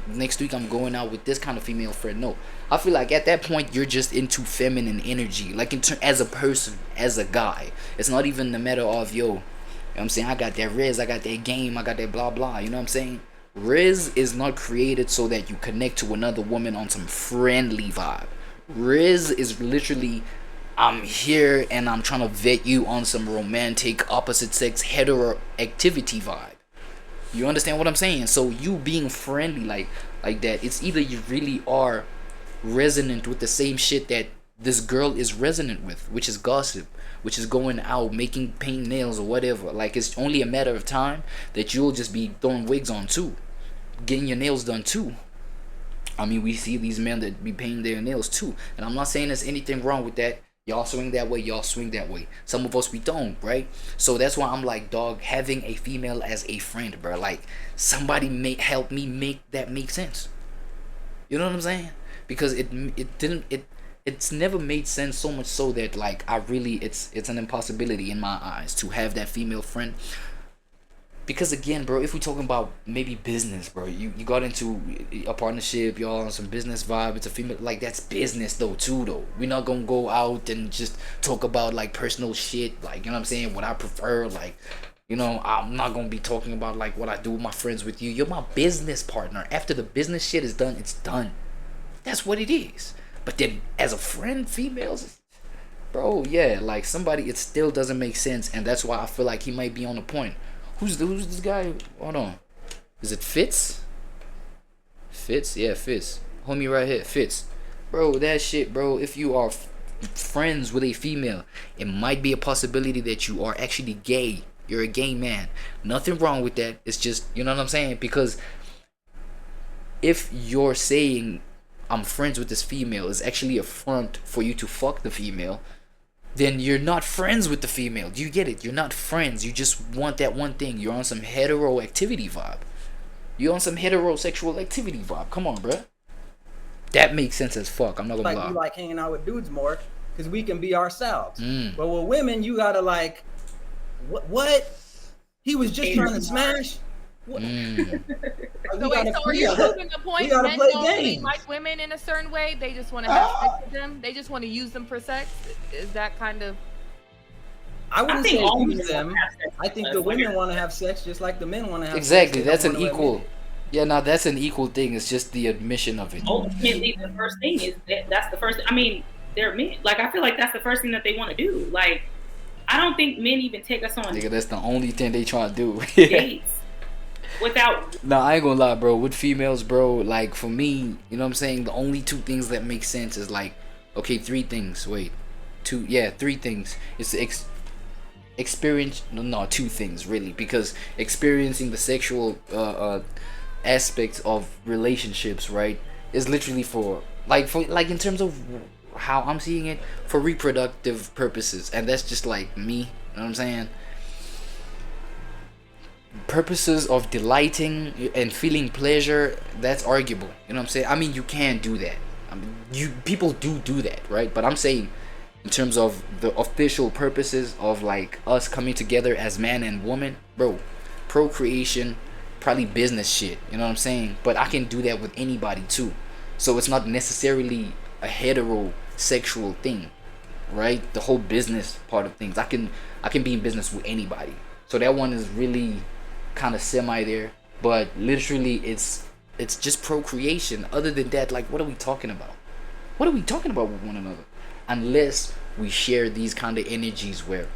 next week I'm going out with this kind of female friend. No, I feel like at that point you're just into feminine energy, like as a person, as a guy. It's not even the matter of, yo, you know what I'm saying, I got that Riz, I got that game, I got that blah blah. You know what I'm saying? Riz is not created so that you connect to another woman on some friendly vibe. Riz is literally, I'm here and I'm trying to vet you on some romantic opposite sex hetero activity vibe. You understand what I'm saying? So you being friendly like that, it's either you really are resonant with the same shit that this girl is resonant with, which is gossip, which is going out, painting nails or whatever. Like, it's only a matter of time that you'll just be throwing wigs on too, getting your nails done too. I mean, we see these men that be painting their nails too, and I'm not saying there's anything wrong with that. Y'all swing that way, y'all swing that way. Some of us, we don't, right? So that's why I'm like, dog, having a female as a friend, bro. Like, somebody help me make that make sense. You know what I'm saying? Because it's never made sense, so much so that, like, it's an impossibility in my eyes to have that female friend. Because again, bro, if we're talking about maybe business, bro, you got into a partnership, y'all on some business vibe, it's a female, like, that's business though too though. We're not gonna go out and just talk about like personal shit, like, you know what I'm saying, what I prefer, like, you know, I'm not gonna be talking about like what I do with my friends with you. You're my business partner. After the business shit is done, it's done. That's what it is. But then as a friend, females, bro, yeah, like somebody, it still doesn't make sense, and that's why I feel like he might be on the point. Who's this guy? Hold on. Is it Fitz? Fitz? Yeah, Fitz. Homie right here, Fitz. Bro, that shit, bro. If you are friends with a female, it might be a possibility that you are actually gay. You're a gay man. Nothing wrong with that. It's just, you know what I'm saying? Because if you're saying I'm friends with this female is actually a front for you to fuck the female, then you're not friends with the female. Do you get it? You're not friends. You just want that one thing. You're on some hetero activity vibe. You're on some heterosexual activity vibe. Come on, bruh. That makes sense as fuck. I'm not gonna lie. You like hanging out with dudes more because we can be ourselves. Mm. But with women, you gotta like, what? He was just trying to smash. Mm. So wait, so are you proving the point? Men don't really like women in a certain way. They just want to have sex with them. They just want to use them for sex. Is that kind of? I wouldn't say use them. I think the women want to have sex just like the men want to have exactly. sex. That's an equal. Yeah, no, that's an equal thing. It's just the admission of it. Ultimately, the first thing is that's the first. I mean, they're men. Like, I feel like that's the first thing that they want to do. Like, I don't think men even take us on. Nigga, that's the only thing they try to do. Dates. Without. No, I ain't gonna lie, bro. With females, bro, like, for me, you know what I'm saying? The only two things that make sense is like, okay, three things. Wait, three things. It's the experience. No, two things really, because experiencing the sexual aspects of relationships, right, is literally for in terms of how I'm seeing it, for reproductive purposes, and that's just like me. You know what I'm saying? Purposes of delighting and feeling pleasure, that's arguable. You know what I'm saying? I mean, you can do that. I mean, people do that, right? But I'm saying, in terms of the official purposes of like us coming together as man and woman, bro, procreation, probably business shit. You know what I'm saying? But I can do that with anybody too. So it's not necessarily a heterosexual thing, right? The whole business part of things, I can be in business with anybody. So that one is really kind of semi there, but literally it's just procreation. Other than that, like, what are we talking about? What are we talking about with one another? Unless we share these kind of energies where,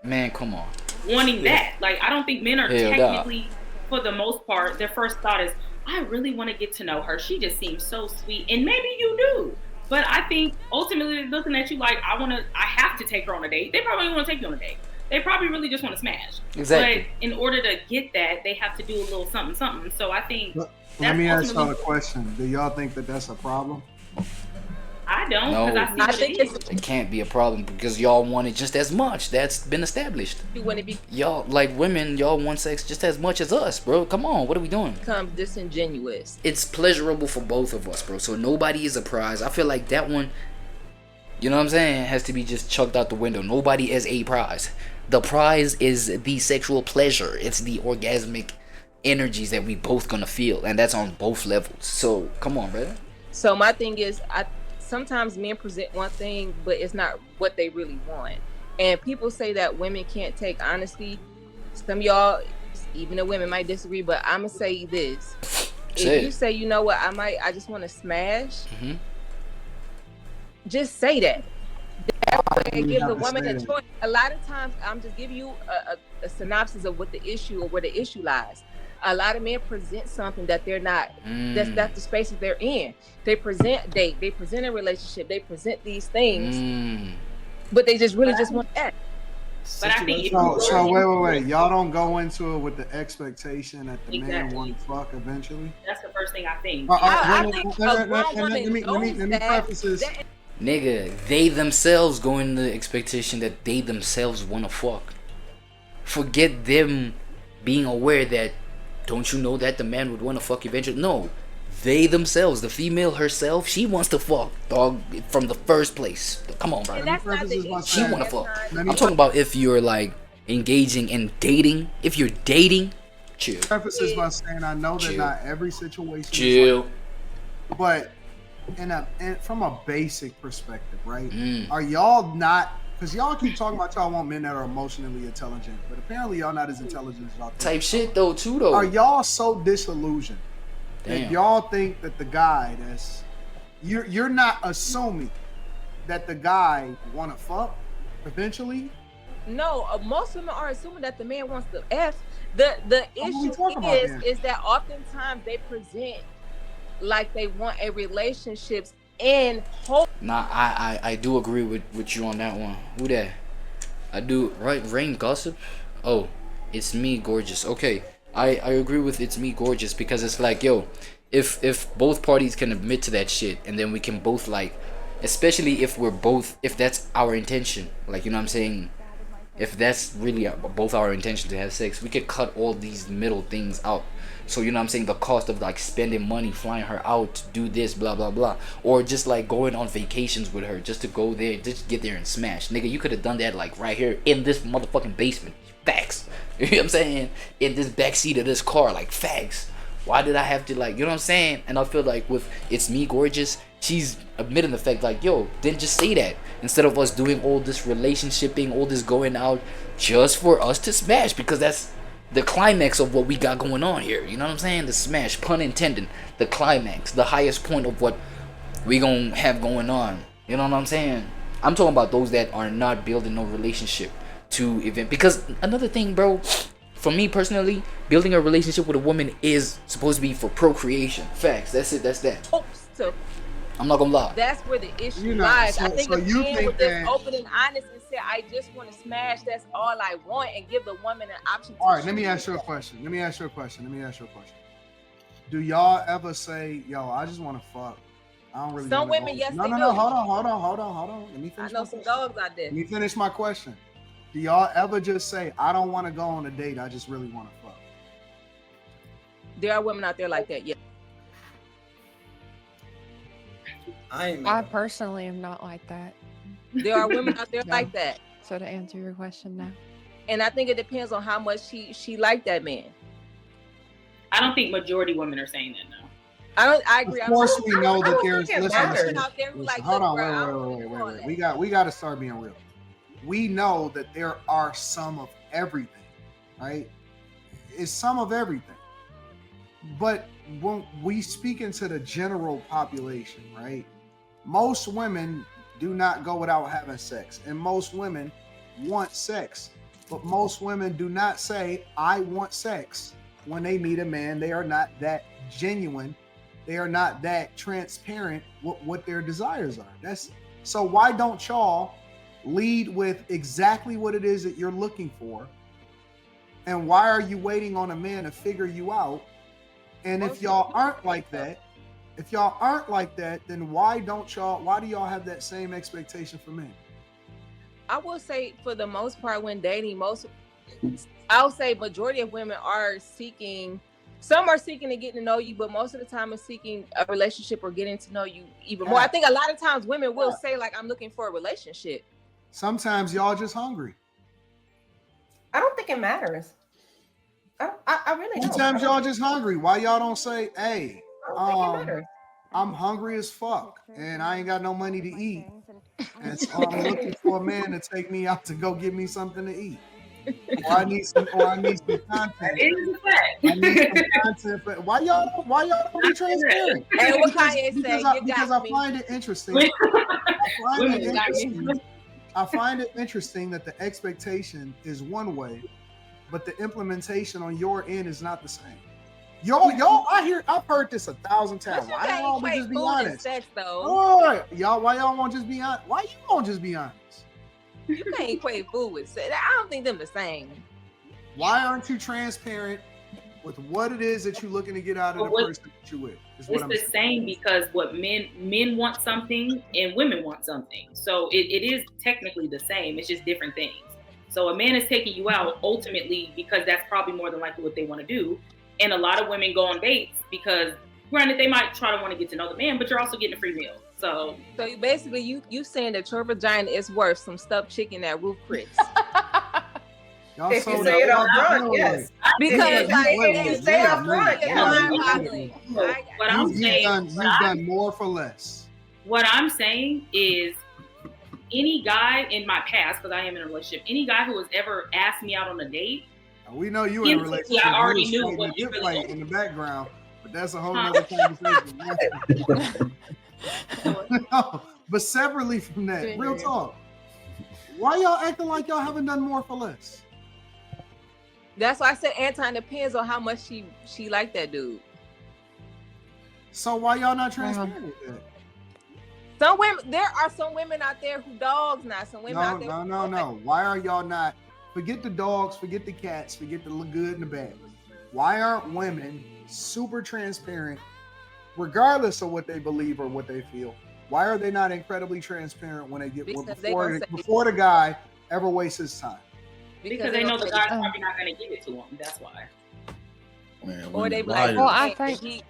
man, come on. Wanting that. Like, I don't think men are technically, for the most part, their first thought is, I really want to get to know her. She just seems so sweet. And maybe you do. But I think ultimately looking at you like, I have to take her on a date. They probably don't want to take you on a date. They probably really just want to smash. Exactly. But in order to get that, they have to do a little something, something. So I think. Let me ask y'all a question. Do y'all think that that's a problem? I don't. No, 'Cause I see I what think it is. it's it can't be a problem because y'all want it just as much. That's been established. when it Y'all, like women, y'all want sex just as much as us, bro. Come on, what are we doing? becomes disingenuous. It's pleasurable for both of us, bro. So nobody is a prize. I feel like that one, you know what I'm saying, has to be just chucked out the window. Nobody is a prize. The prize is the sexual pleasure. It's the orgasmic energies that we both gonna feel, and that's on both levels. So come on, brother. So my thing is, sometimes men present one thing, but it's not what they really want. And people say that women can't take honesty. Some of y'all, even the women, might disagree, but I'm gonna say this: if you say, you know what, I just want to smash, just say that. That way, give the woman a choice. A lot of times, I'm just giving you a synopsis of what the issue or where the issue lies. A lot of men present something that they're not. That's the spaces they're in. They present date. They present a relationship. They present these things, but they just really just want that. But I think so wait. Y'all don't go into it with the expectation that the man want to fuck eventually. That's the first thing I think. Let me preface this. Nigga, they themselves go in the expectation that they themselves want to fuck. Forget them being aware that, don't you know that the man would want to fuck eventually? No, they themselves, the female herself, she wants to fuck, dog, from the first place. Come on, bro. She want to fuck. I'm talking about if you're like engaging in dating. If you're dating, chill. Preface this by saying I know that not every situation. Chill. Is like, but from a basic perspective, right? Are y'all not? Because y'all keep talking about y'all want men that are emotionally intelligent, but apparently y'all not as intelligent as y'all think. Type shit though, too though. Are y'all so disillusioned that y'all think that the guy that's you're not assuming that the guy want to fuck eventually? No, most women are assuming that the man wants to F. The issue is that oftentimes they present like they want a relationship in hope. Nah, I do agree with you on that one. Who that? I do. Right, Rain Gossip? Oh, it's me, gorgeous. Okay, I agree with it's me, gorgeous, because it's like, yo, if both parties can admit to that shit, and then we can both, like, especially if that's our intention, like, you know what I'm saying, if that's really both our intention to have sex, we could cut all these middle things out. So, you know what I'm saying, the cost of like spending money, flying her out to do this, blah, blah, blah. Or just like going on vacations with her just to go there, just get there and smash. Nigga, you could have done that like right here in this motherfucking basement. Facts. You know what I'm saying? In this backseat of this car, like facts. Why did I have to, like, you know what I'm saying? And I feel like with It's Me, Gorgeous, she's admitting the fact like, yo, then just say that. Instead of us doing all this relationshiping, all this going out just for us to smash, because that's the climax of what we got going on here. You know what I'm saying? The smash, pun intended. The climax, the highest point of what we gonna have going on. You know what I'm saying? I'm talking about those that are not building no relationship to event. Because another thing, bro, for me personally, building a relationship with a woman is supposed to be for procreation. Facts. That's it. That's that. I'm not gonna lie. That's where the issue You know, lies. so- I think so if you men think would just that- open and honest and say, I just want to smash, that's all I want, and give the woman an option to All right, let me choose. ask you a question. Do y'all ever say, yo, I just want to fuck? I don't really Some wanna women, go. yes, No, they no, do. no, hold on. Let me I finish know my some question. dogs out there. Let me finish my question. Do y'all ever just say, I don't want to go on a date, I just really want to fuck? There are women out there like that, yeah. I personally am not like that. There are women out there like that. So to answer your question now. And I think it depends on how much she liked that man. I don't think majority women are saying that now. I agree. Of course we know that there's, think it listen, matters. Out there who like, hold look, on, bro, I don't wait. We got to start being real. We know that there are some of everything, right? It's some of everything. But when we speak into the general population, right? Most women do not go without having sex, and most women want sex. But most women do not say, I want sex. When they meet a man, they are not that genuine. They are not that transparent with what their desires are. So why don't y'all lead with exactly what it is that you're looking for? And why are you waiting on a man to figure you out? And if y'all aren't like that, If y'all aren't like that, then why do y'all have that same expectation for men? I will say, for the most part, when dating, I'll say majority of women are seeking. Some are seeking to get to know you, but most of the time is seeking a relationship or getting to know you even more. I think a lot of times women will say, like, I'm looking for a relationship. Sometimes y'all just hungry. I don't think it matters. I really don't. Sometimes y'all just hungry. Why y'all don't say, hey, I don't think it matters. I'm hungry as fuck and I ain't got no money to eat. And so I'm looking for a man to take me out to go get me something to eat. Or I need some content. That is a fact. I need some content. But why y'all don't be transparent? And what Kanye say? Because I find it interesting. I find it interesting that the expectation is one way, but the implementation on your end is not the same. Y'all, I've heard this 1,000 times. Why y'all won't just be honest? Sex, though. Lord, why y'all won't just be honest? Why you won't just be honest? You can't equate food with sex. I don't think them the same. Why aren't you transparent with what it is that you're looking to get out of the person that you with? It's the same because what men want something and women want something. So it is technically the same. It's just different things. So a man is taking you out ultimately because that's probably more than likely what they want to do. And a lot of women go on dates because, granted, they might try to want to get to know the man, but you're also getting a free meal. So basically, you saying that your vagina is worth some stuffed chicken at Ruth Chris. If you say it up front, yes. Because if you say it up front, you've done more for less. What I'm saying is, any guy in my past, because I am in a relationship, any guy who has ever asked me out on a date, we know you in a relationship. I already knew what you really in the background, but that's a whole other conversation. No, but separately from that, real talk. Why y'all acting like y'all haven't done more for less? That's why I said Anton depends on how much she liked that dude. So why y'all not transparent with that? Some women, there are some women out there who dogs now. Some women out there. No. Why are y'all not? Forget the dogs, forget the cats, forget the look good and the bad. Why aren't women super transparent, regardless of what they believe or what they feel? Why are they not incredibly transparent when they get before the guy ever wastes his time? Because they know the guy's probably not going to give it to him. That's why. Man, or they be like, I think.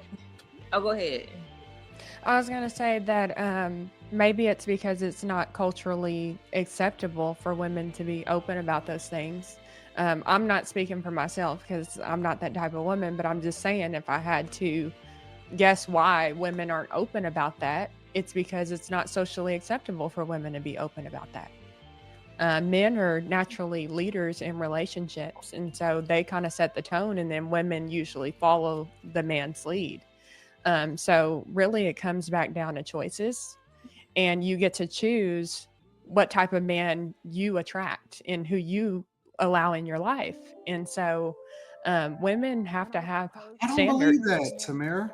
Go ahead. I was going to say that maybe it's because it's not culturally acceptable for women to be open about those things. I'm not speaking for myself because I'm not that type of woman, but I'm just saying if I had to guess why women aren't open about that, it's because it's not socially acceptable for women to be open about that. Men are naturally leaders in relationships, and so they kind of set the tone, and then women usually follow the man's lead. So really it comes back down to choices, and you get to choose what type of man you attract and who you allow in your life. And so women have to have standards. I don't believe that, Tamara.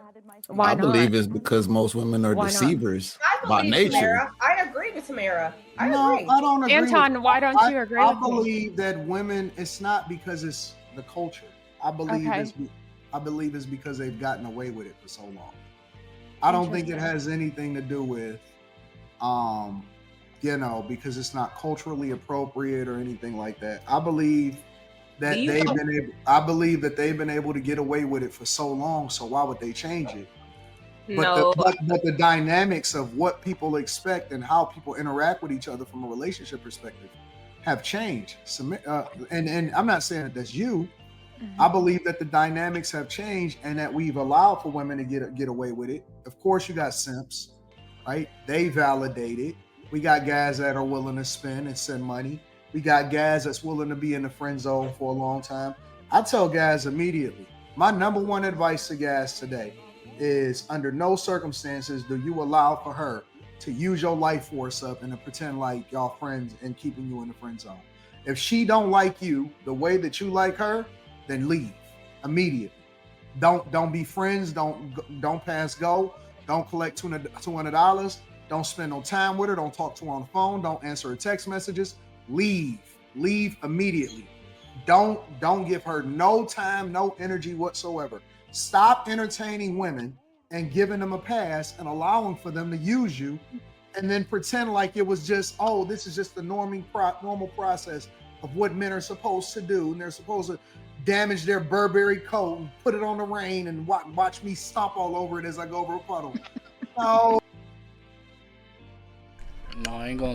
Why I not? believe it's because most women are deceivers by nature. Tamara. I agree with Tamara. I agree. I don't agree. Anton, why don't you agree I with me? believe that women, it's not because it's the culture. I believe it's because they've gotten away with it for so long. I don't think it has anything to do with because it's not culturally appropriate or anything like that. I believe that they've been able to get away with it for so long, so why would they change it? But the dynamics of what people expect and how people interact with each other from a relationship perspective have changed. And I'm not saying that that's you. Mm-hmm. I believe that the dynamics have changed and that we've allowed for women to get away with it. Of course, you got simps, right? They validate it. We got guys that are willing to spend and send money. We got guys that's willing to be in the friend zone for a long time. I tell guys immediately, my number one advice to guys today is under no circumstances do you allow for her to use your life force up and to pretend like y'all friends and keeping you in the friend zone. If she don't like you the way that you like her, then leave immediately. Don't be friends. Don't pass go. Don't collect $200. Don't spend no time with her. Don't talk to her on the phone. Don't answer her text messages. Leave immediately. Don't give her no time, no energy whatsoever. Stop entertaining women and giving them a pass and allowing for them to use you, and then pretend like it was just, oh, this is just the normal process of what men are supposed to do, and they're supposed to damage their Burberry coat and put it on the rain and watch me stomp all over it as I go over a puddle. No. No, I ain't gonna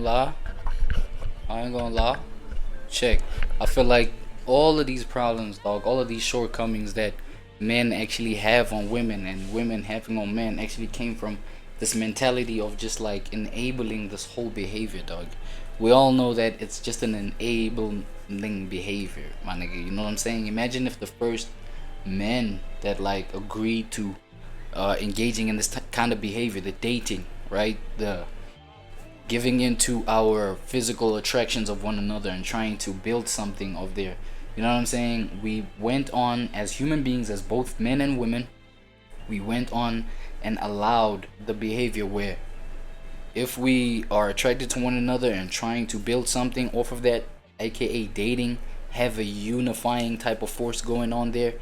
lie. Check. I feel like all of these problems, dog, all of these shortcomings that men actually have on women and women having on men actually came from this mentality of just like enabling this whole behavior, dog. We all know that it's just an enabling behavior, my nigga. You know what I'm saying? Imagine if the first men that like agreed to engaging in this kind of behavior, the dating, right? The giving into our physical attractions of one another and trying to build something of their, you know what I'm saying? We went on as human beings, as both men and women, we went on and allowed the behavior where if we are attracted to one another and trying to build something off of that, aka dating, have a unifying type of force going on there,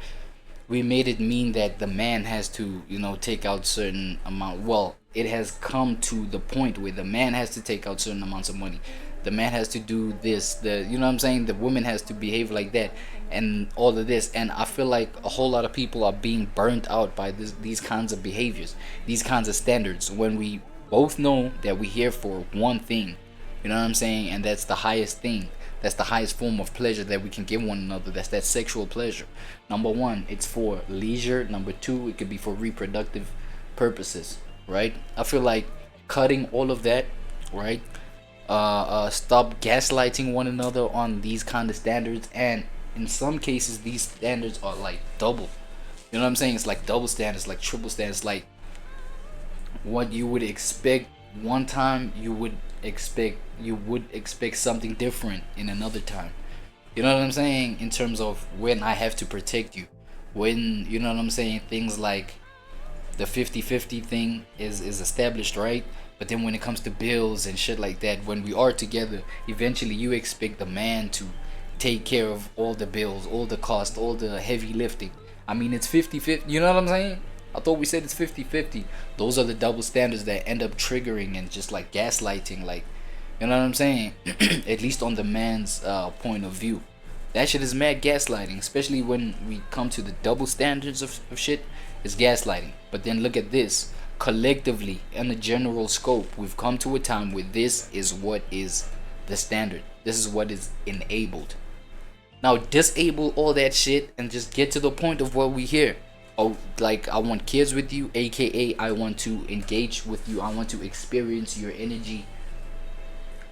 we made it mean that the man has to, you know, take out certain amount. Well, it has come to the point where the man has to take out certain amounts of money. The man has to do this. You know what I'm saying? The woman has to behave like that, and all of this. And I feel like a whole lot of people are being burnt out by these kinds of behaviors, these kinds of standards, when we both know that we're here for one thing. You know what I'm saying? And that's the highest thing. That's the highest form of pleasure that we can give one another. That's that sexual pleasure. Number one, it's for leisure. Number two, it could be for reproductive purposes, right? I feel like cutting all of that, right? Stop gaslighting one another on these kind of standards. And in some cases, these standards are like double. You know what I'm saying? It's like double standards, like triple standards. Like what you would expect one time, you would expect something different in another time. You know what I'm saying? In terms of when I have to protect you, when, you know what I'm saying, things like the 50-50 thing is established, right? But then when it comes to bills and shit like that, when we are together, eventually you expect the man to take care of all the bills, all the cost, all the heavy lifting. I mean, it's 50-50. You know what I'm saying? I thought we said it's 50-50. Those are the double standards that end up triggering and just like gaslighting, like, you know what I'm saying? At least on the man's point of view. That shit is mad gaslighting, especially when we come to the double standards of shit. It's gaslighting. But then look at this. Collectively, in a general scope, we've come to a time where this is what is the standard. This is what is enabled. Now disable all that shit and just get to the point of what we hear. Oh, like, I want kids with you, aka I want to engage with you, I want to experience your energy,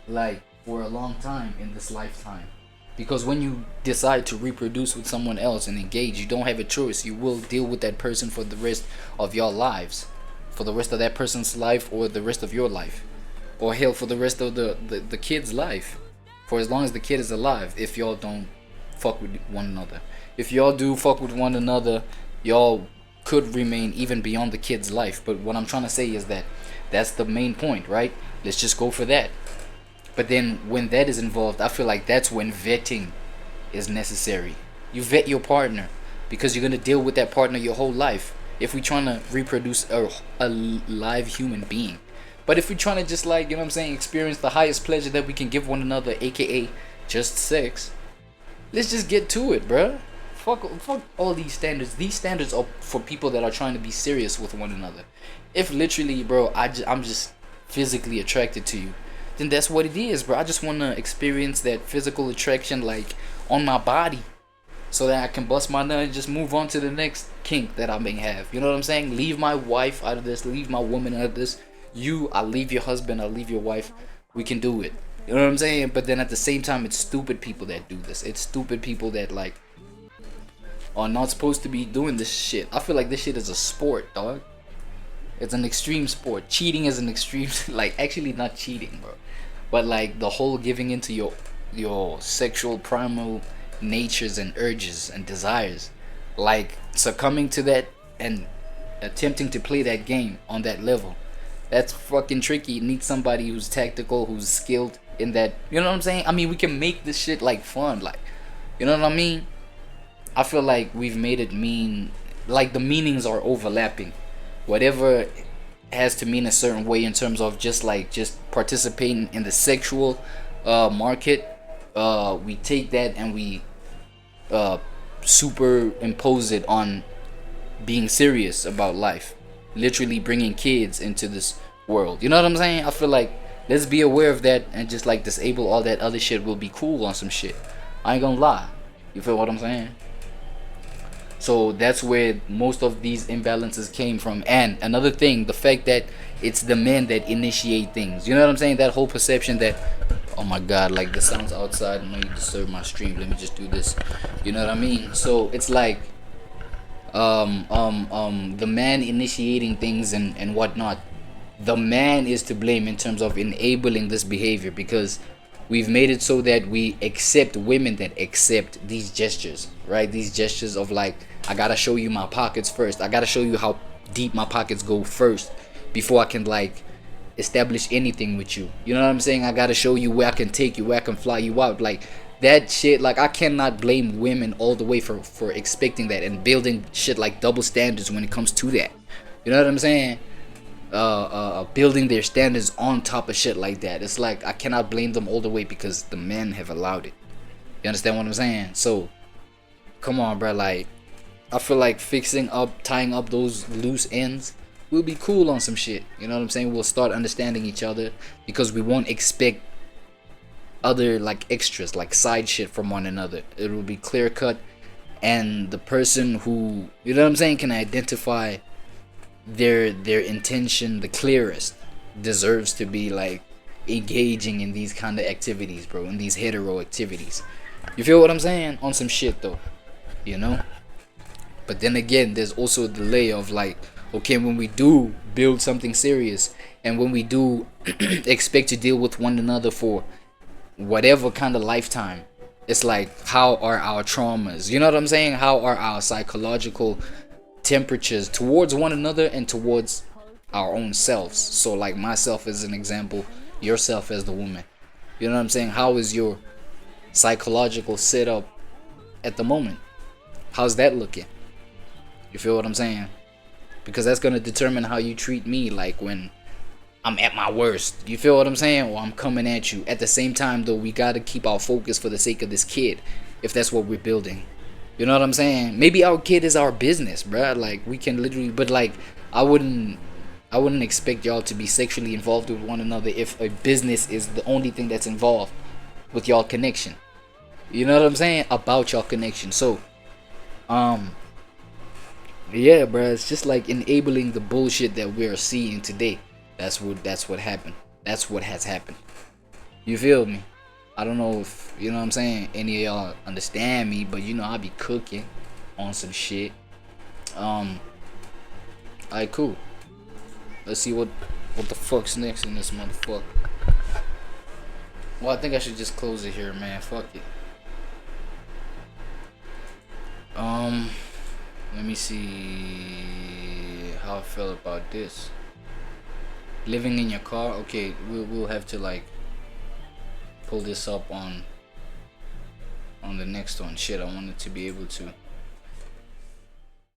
like, for a long time in this lifetime. Because when you decide to reproduce with someone else and engage, you don't have a choice. You will deal with that person for the rest of your lives, for the rest of that person's life, or the rest of your life, or hell, for the rest of the kid's life, for as long as the kid is alive, if y'all don't fuck with one another. If y'all do fuck with one another, y'all could remain even beyond the kid's life. But what I'm trying to say is that that's the main point, right? Let's just go for that. But then when that is involved, I feel like that's when vetting is necessary. You vet your partner, because you're going to deal with that partner your whole life. If we're trying to reproduce a live human being. But if we're trying to just, like, you know what I'm saying, experience the highest pleasure that we can give one another, aka just sex, let's just get to it, bruh. Fuck all these standards. These standards are for people that are trying to be serious with one another. If literally, bro, I'm just physically attracted to you, then that's what it is, bro. I just want to experience that physical attraction, like, on my body, so that I can bust my nut and just move on to the next kink that I may have. You know what I'm saying? Leave my wife out of this. Leave my woman out of this. I'll leave your husband. I'll leave your wife. We can do it. You know what I'm saying? But then at the same time, it's stupid people that do this. It's stupid people that, like, are not supposed to be doing this shit. I feel like this shit is a sport, dog. It's an extreme sport. Cheating is an extreme, like, actually not cheating, bro, but like the whole giving into your sexual primal natures and urges and desires, like succumbing to that and attempting to play that game on that level. That's fucking tricky. You need somebody who's tactical, who's skilled in that. You know what I'm saying? I mean, we can make this shit like fun, like, you know what I mean? I feel like we've made it mean, like, the meanings are overlapping. whatever has to mean a certain way in terms of just participating in the sexual market, we take that and we superimpose it on being serious about life, literally bringing kids into this world. You know what I'm saying? I feel like let's be aware of that and just like disable all that other shit. Will be cool on some shit. I ain't gonna lie. You feel what I'm saying? So that's where most of these imbalances came from. And another thing, the fact that it's the men that initiate things. You know what I'm saying? That whole perception that, oh my god, like the sounds outside, I know you disturb my stream, let me just do this. You know what I mean? So it's like the man initiating things and whatnot. The man is to blame in terms of enabling this behavior, because we've made it so that we accept women that accept these gestures, right? These gestures of like, I gotta show you my pockets first. I gotta show you how deep my pockets go first before I can like establish anything with you. You know what I'm saying? I gotta show you where I can take you, where I can fly you out. Like that shit, like I cannot blame women all the way for expecting that and building shit like double standards when it comes to that. You know what I'm saying? Building their standards on top of shit like that. It's like I cannot blame them all the way because the men have allowed it. You understand what I'm saying? So come on, bro. Like I feel like tying up those loose ends will be cool on some shit. You know what I'm saying? We'll start understanding each other because we won't expect other like extras, like side shit from one another. It will be clear cut, and the person who, you know what I'm saying, can identify their intention the clearest deserves to be like engaging in these kind of activities, bro, in these hetero activities. You feel what I'm saying? On some shit though, you know. But then again, there's also the layer of like, okay, when we do build something serious and when we do expect to deal with one another for whatever kind of lifetime, it's like, how are our traumas? You know what I'm saying? How are our psychological temperatures towards one another and towards our own selves? So like myself as an example, yourself as the woman. You know what I'm saying? How is your psychological setup at the moment? How's that looking? You feel what I'm saying? Because that's going to determine how you treat me, like when I'm at my worst. You feel what I'm saying? Or I'm coming at you. At the same time though, we got to keep our focus for the sake of this kid, if that's what we're building. You know what I'm saying? Maybe our kid is our business, bruh. Like we can literally, but like I wouldn't expect y'all to be sexually involved with one another if a business is the only thing that's involved with y'all connection. You know what I'm saying? About y'all connection. So yeah, bruh, it's just like enabling the bullshit that we're seeing today. That's what happened. That's what has happened. You feel me? I don't know if, you know what I'm saying, any of y'all understand me, but you know, I be cooking on some shit. Alright, cool. Let's see what the fuck's next in this motherfucker. Well, I think I should just close it here, man. Fuck it. Let me see how I feel about this. Living in your car. Okay, we'll have to like pull this up on the next one. Shit, I wanted to be able to